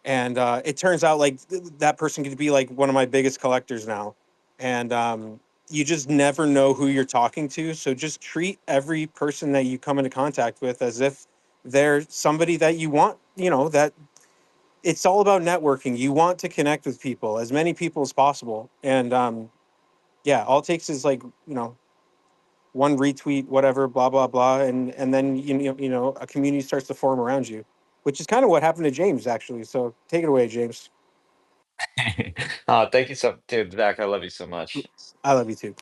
and it turns out like that person could be like one of my biggest collectors now, and you just never know who you're talking to. So just treat every person that you come into contact with as if they're somebody that you want. That it's all about networking. You want to connect with people, as many people as possible, and yeah, all it takes is like, one retweet, whatever, blah blah blah, and then a community starts to form around you, which is kind of what happened to James actually. So take it away, James. Oh, thank you so, dude, Zach. I love you so much. I love you too.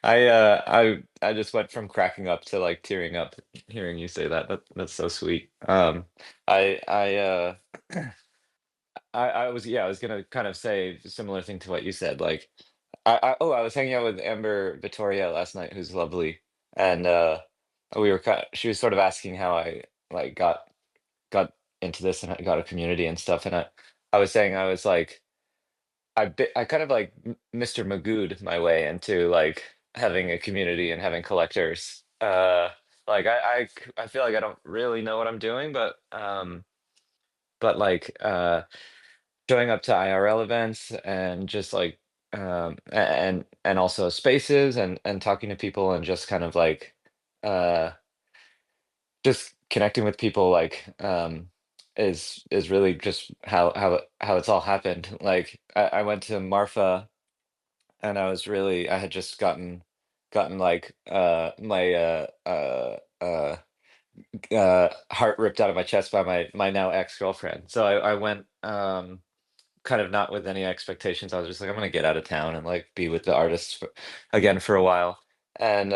I just went from cracking up to like tearing up hearing you say that. That's so sweet. I I uh I was, yeah, I was gonna kind of say a similar thing to what you said. Like I was hanging out with Amber Vittoria last night, who's lovely, and she was sort of asking how I like got into this and I got a community and stuff, and I was saying I was like I kind of like Mr. Magooed my way into like having a community and having collectors. Like I feel like I don't really know what I'm doing, but like showing up to IRL events and just like and also spaces and talking to people and just kind of like uh just connecting with people like is really just how it's all happened. Like I went to Marfa, and I had just gotten like heart ripped out of my chest by my now ex-girlfriend. So I went kind of not with any expectations. I was just like, I'm gonna get out of town and like be with the artists again for a while. And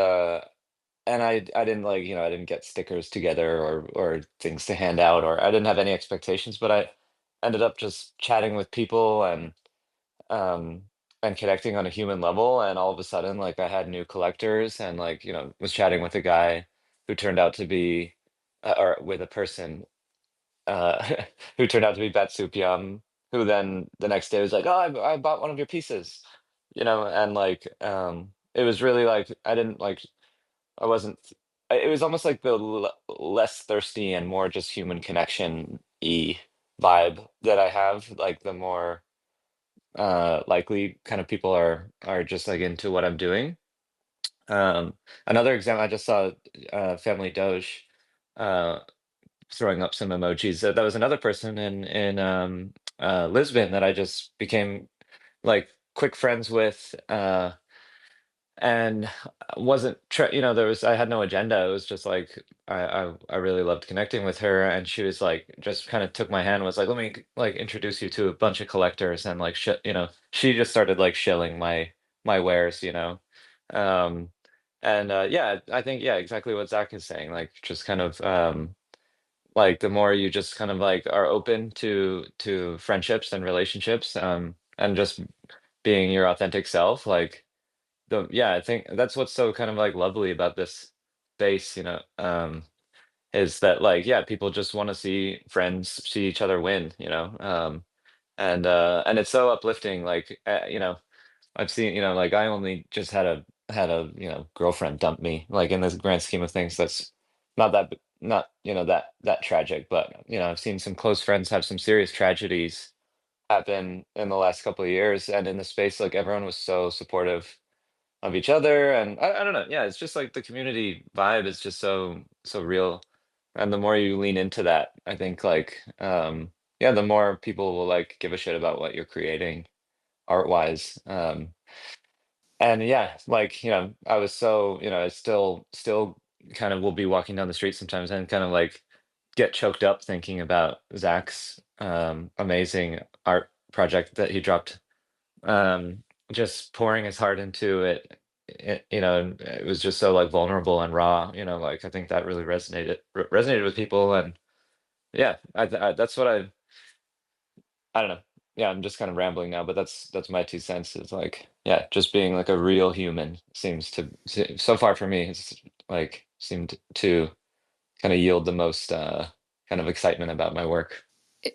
I didn't like, I didn't get stickers together or things to hand out, or I didn't have any expectations, but I ended up just chatting with people um and connecting on a human level, and all of a sudden like I had new collectors, and like, was chatting with a guy who turned out to be or with a person uh who turned out to be Batsupiam, who then the next day was like, oh, I bought one of your pieces, and like it was really like I wasn't it was almost like the less thirsty and more just human connection vibe that I have, like the more likely kind of people are just like into what I'm doing. Another example, I just saw Family Doge uh throwing up some emojis. That was another person in Lisbon that I just became like quick friends with. And wasn't you know, there was I had no agenda. It was just like I really loved connecting with her, and she was like just kind of took my hand and was like, let me like introduce you to a bunch of collectors, and like you know, she just started like shilling my wares, you know. um and yeah, I think, yeah, exactly what Zach is saying, like just kind of like the more you just kind of like are open to friendships and relationships, and just being your authentic self, like yeah, I think that's what's so kind of like lovely about this space, you know, is that like, yeah, people just want to see friends see each other win, you know. And it's so uplifting, like, you know, I've seen, you know, like I only just had a you know, girlfriend dump me, like in the grand scheme of things, that's not that not, you know, that tragic, but you know, I've seen some close friends have some serious tragedies happen in the last couple of years, and in the space, like everyone was so supportive of each other, and I don't know, yeah, it's just like the community vibe is just so real, and the more you lean into that, I think like yeah, the more people will like give a shit about what you're creating art wise. And yeah, like, you know, I was so, you know, I still kind of will be walking down the street sometimes and kind of like get choked up thinking about Zach's amazing art project that he dropped, um, just pouring his heart into it. You know, and it was just so like vulnerable and raw. You know, like I think that really resonated with people, and yeah, that's what I don't know. Yeah, I'm just kind of rambling now, but that's my 2 cents. Is like, yeah, just being like a real human seems to so far for me, it's like seemed to kind of yield the most kind of excitement about my work.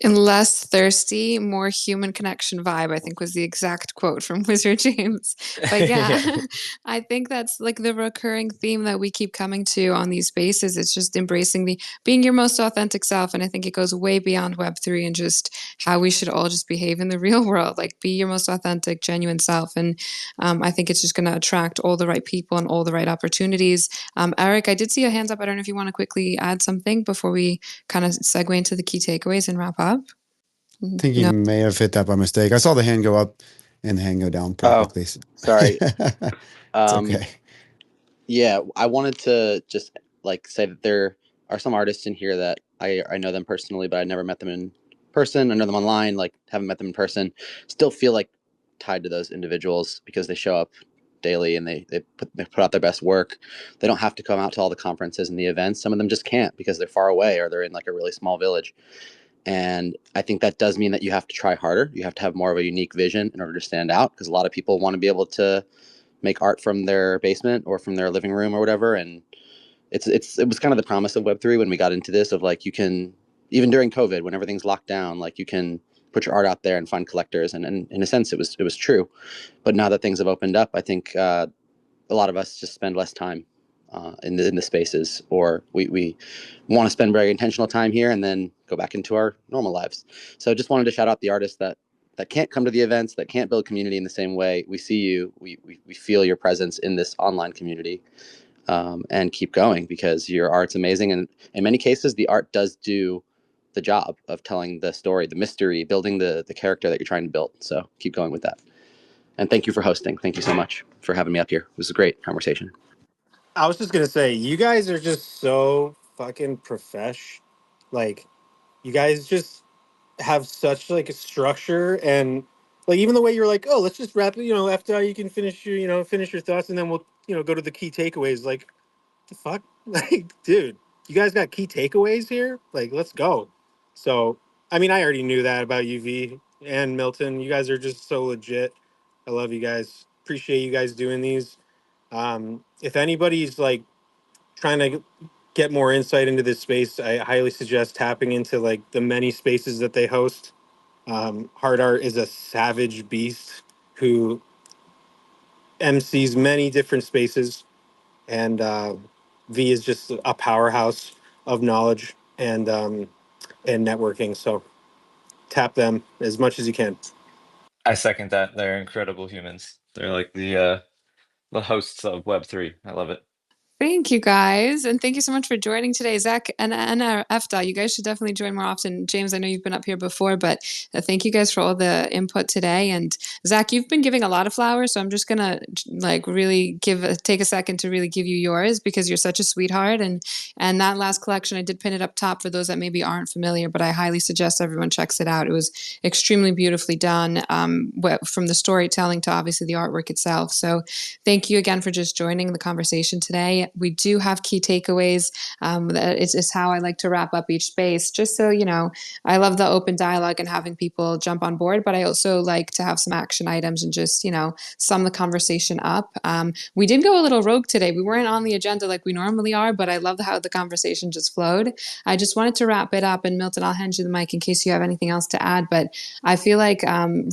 And less thirsty, more human connection vibe, I think was the exact quote from Wizard James. But Yeah. yeah, I think that's like the recurring theme that we keep coming to on these spaces. It's just embracing the being your most authentic self. And I think it goes way beyond Web3 and just how we should all just behave in the real world. Like be your most authentic, genuine self. And I think it's just going to attract all the right people and all the right opportunities. Eric, I did see your hands up. I don't know if you want to quickly add something before we kind of segue into the key takeaways and wrap up. I think you No. may have hit that by mistake. I saw the hand go up and the hand go down pretty Oh, quickly. sorry. It's okay. Yeah, I wanted to just like say that there are some artists in here that I know them personally, but I never met them in person. I know them online, like haven't met them in person. Still feel like tied to those individuals because they show up daily and they put out their best work. They don't have to come out to all the conferences and the events. Some of them just can't because they're far away or they're in like a really small village. And I think that does mean that you have to try harder. You have to have more of a unique vision in order to stand out, because a lot of people want to be able to make art from their basement or from their living room or whatever. And it was kind of the promise of Web3 when we got into this, of like, you can, even during COVID, when everything's locked down, like you can put your art out there and find collectors. And in a sense, it was true. But now that things have opened up, I think a lot of us just spend less time in the spaces, or we want to spend very intentional time here and then go back into our normal lives. So just wanted to shout out the artists that can't come to the events, that can't build community in the same way. We see you, we feel your presence in this online community, and keep going, because your art's amazing. And in many cases, the art does do the job of telling the story, the mystery, building the character that you're trying to build. So keep going with that. And thank you for hosting. Thank you so much for having me up here. It was a great conversation. I was just gonna say, you guys are just so fucking profesh. Like, you guys just have such like a structure, and like even the way you're like, oh, let's just wrap it. You know, after you can finish your, you know, finish your thoughts, and then we'll, you know, go to the key takeaways. Like, the fuck, like, dude, you guys got key takeaways here. Like, let's go. So, I mean, I already knew that about UV and Milton. You guys are just so legit. I love you guys. Appreciate you guys doing these. If anybody's like trying to get more insight into this space, I highly suggest tapping into like the many spaces that they host. HardArt is a savage beast who MCs many different spaces, and V is just a powerhouse of knowledge and networking. So tap them as much as you can. I second that. They're incredible humans. They're like the hosts of Web3. I love it. Thank you guys. And thank you so much for joining today. Zach and FDA, you guys should definitely join more often. James, I know you've been up here before, but thank you guys for all the input today. And Zach, you've been giving a lot of flowers, so I'm just gonna like really take a second to really give you yours because you're such a sweetheart. And that last collection, I did pin it up top for those that maybe aren't familiar, but I highly suggest everyone checks it out. It was extremely beautifully done, from the storytelling to obviously the artwork itself. So thank you again for just joining the conversation today. We do have key takeaways. It's how I like to wrap up each space, just so you know. I love the open dialogue and having people jump on board, but I also like to have some action items and just sum the conversation up. We did go a little rogue today. We weren't on the agenda like we normally are, but I love how the conversation just flowed. I just wanted to wrap it up, and Milton, I'll hand you the mic in case you have anything else to add. But I feel like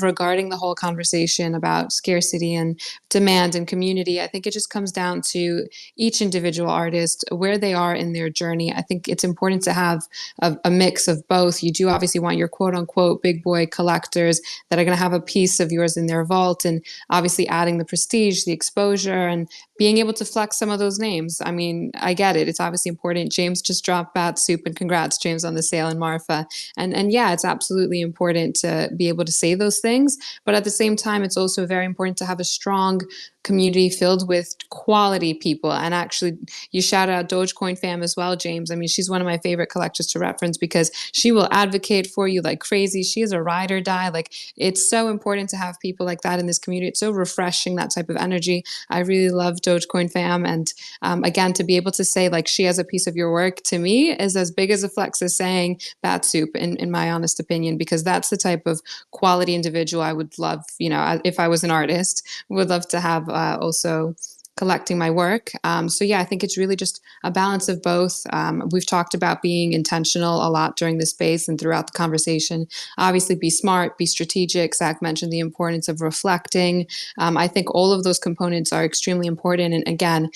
regarding the whole conversation about scarcity and demand and community, I think it just comes down to each individual artist, where they are in their journey. I think it's important to have a mix of both. You do obviously want your quote unquote big boy collectors that are going to have a piece of yours in their vault, and obviously adding the prestige, the exposure, and being able to flex some of those names. I mean, I get it. It's obviously important. James just dropped Bat Soup, and congrats, James, on the sale in Marfa. And yeah, it's absolutely important to be able to say those things. But at the same time, it's also very important to have a strong community filled with quality people. And actually, you shout out Dogecoin fam as well, James. I mean, she's one of my favorite collectors to reference because she will advocate for you like crazy. She is a ride or die. Like, it's so important to have people like that in this community. It's so refreshing, that type of energy. I really love Dogecoin fam. And again, to be able to say like she has a piece of your work, to me is as big as a flex as saying Bat Soup, in my honest opinion, because that's the type of quality individual I would love, if I was an artist, would love to have also collecting my work. So yeah, I think it's really just a balance of both. We've talked about being intentional a lot during this space and throughout the conversation. Obviously, be smart, be strategic. Zach mentioned the importance of reflecting. I think all of those components are extremely important. And again,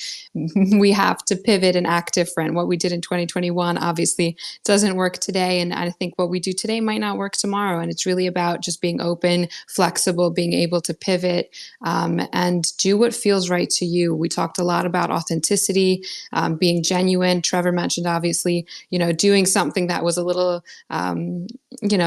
we have to pivot and act different. What we did in 2021 obviously doesn't work today. And I think what we do today might not work tomorrow. And it's really about just being open, flexible, being able to pivot, and do what feels right to you. We talked a lot about authenticity, being genuine. Trevor mentioned, obviously, doing something that was a little,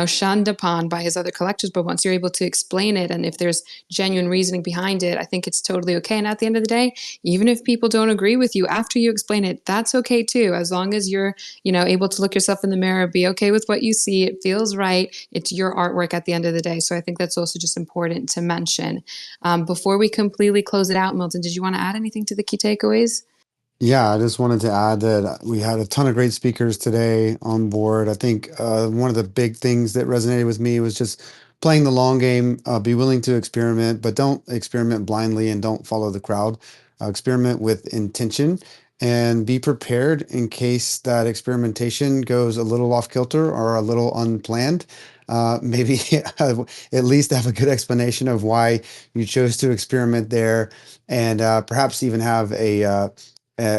shunned upon by his other collectors. But once you're able to explain it, and if there's genuine reasoning behind it, I think it's totally okay. And at the end of the day, even if people don't agree with you after you explain it, that's okay too. As long as you're, able to look yourself in the mirror, be okay with what you see. It feels right. It's your artwork at the end of the day. So I think that's also just important to mention. Before we completely close it out, Milton, did you want to add anything to the key takeaways? Yeah, I just wanted to add that we had a ton of great speakers today on board. I think one of the big things that resonated with me was just playing the long game, be willing to experiment, but don't experiment blindly and don't follow the crowd. Experiment with intention and be prepared in case that experimentation goes a little off kilter or a little unplanned. Maybe at least have a good explanation of why you chose to experiment there, and perhaps even have a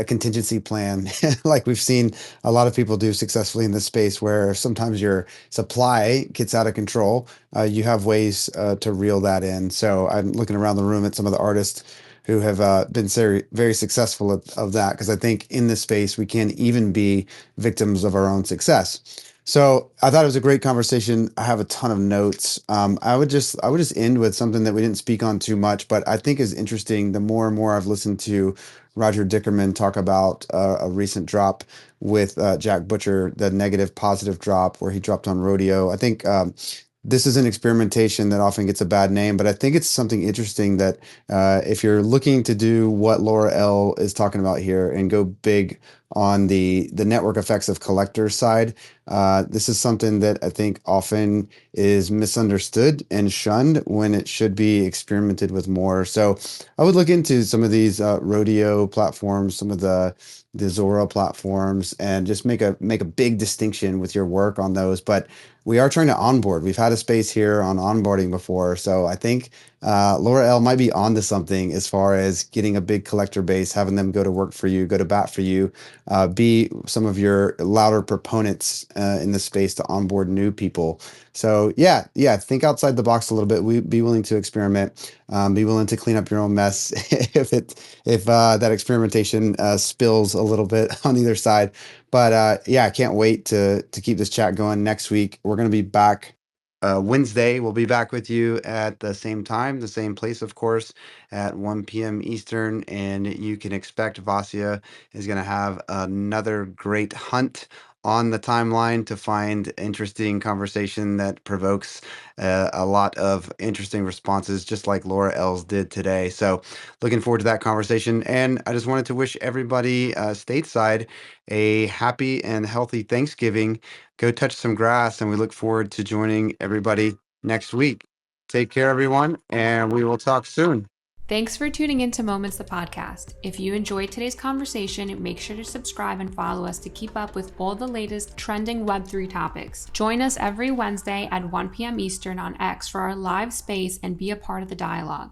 contingency plan, like we've seen a lot of people do successfully in this space, where sometimes your supply gets out of control. You have ways to reel that in. So I'm looking around the room at some of the artists who have been very, very successful of that, because I think in this space we can even be victims of our own success. So I thought it was a great conversation. I have a ton of notes. I would just end with something that we didn't speak on too much, but I think is interesting. The more and more I've listened to Roger Dickerman talk about a recent drop with Jack Butcher, the negative positive drop where he dropped on Rodeo. I think this is an experimentation that often gets a bad name, but I think it's something interesting that if you're looking to do what Laura L is talking about here and go big on the network effects of collectors side, this is something that I think often is misunderstood and shunned when it should be experimented with more. So I would look into some of these Rodeo platforms, some of the Zora platforms, and just make a big distinction with your work on those. But we are trying to onboard. We've had a space here on onboarding before, so I think Laura L might be onto something as far as getting a big collector base, having them go to work for you, go to bat for you, be some of your louder proponents in the space to onboard new people. So yeah, think outside the box a little bit. We be willing to experiment. Be willing to clean up your own mess if that experimentation spills a little bit on either side. But yeah, I can't wait to keep this chat going. Next week we're going to be back. Wednesday, we'll be back with you at the same time, the same place, of course, at 1 p.m. Eastern. And you can expect Vasia is going to have another great hunt on the timeline to find interesting conversation that provokes a lot of interesting responses, just like Laura L's did today. So, looking forward to that conversation. And I just wanted to wish everybody stateside a happy and healthy Thanksgiving. Go touch some grass, and we look forward to joining everybody next week. Take care, everyone, and we will talk soon. Thanks for tuning into Moments the Podcast. If you enjoyed today's conversation, make sure to subscribe and follow us to keep up with all the latest trending Web3 topics. Join us every Wednesday at 1 p.m. Eastern on X for our live space and be a part of the dialogue.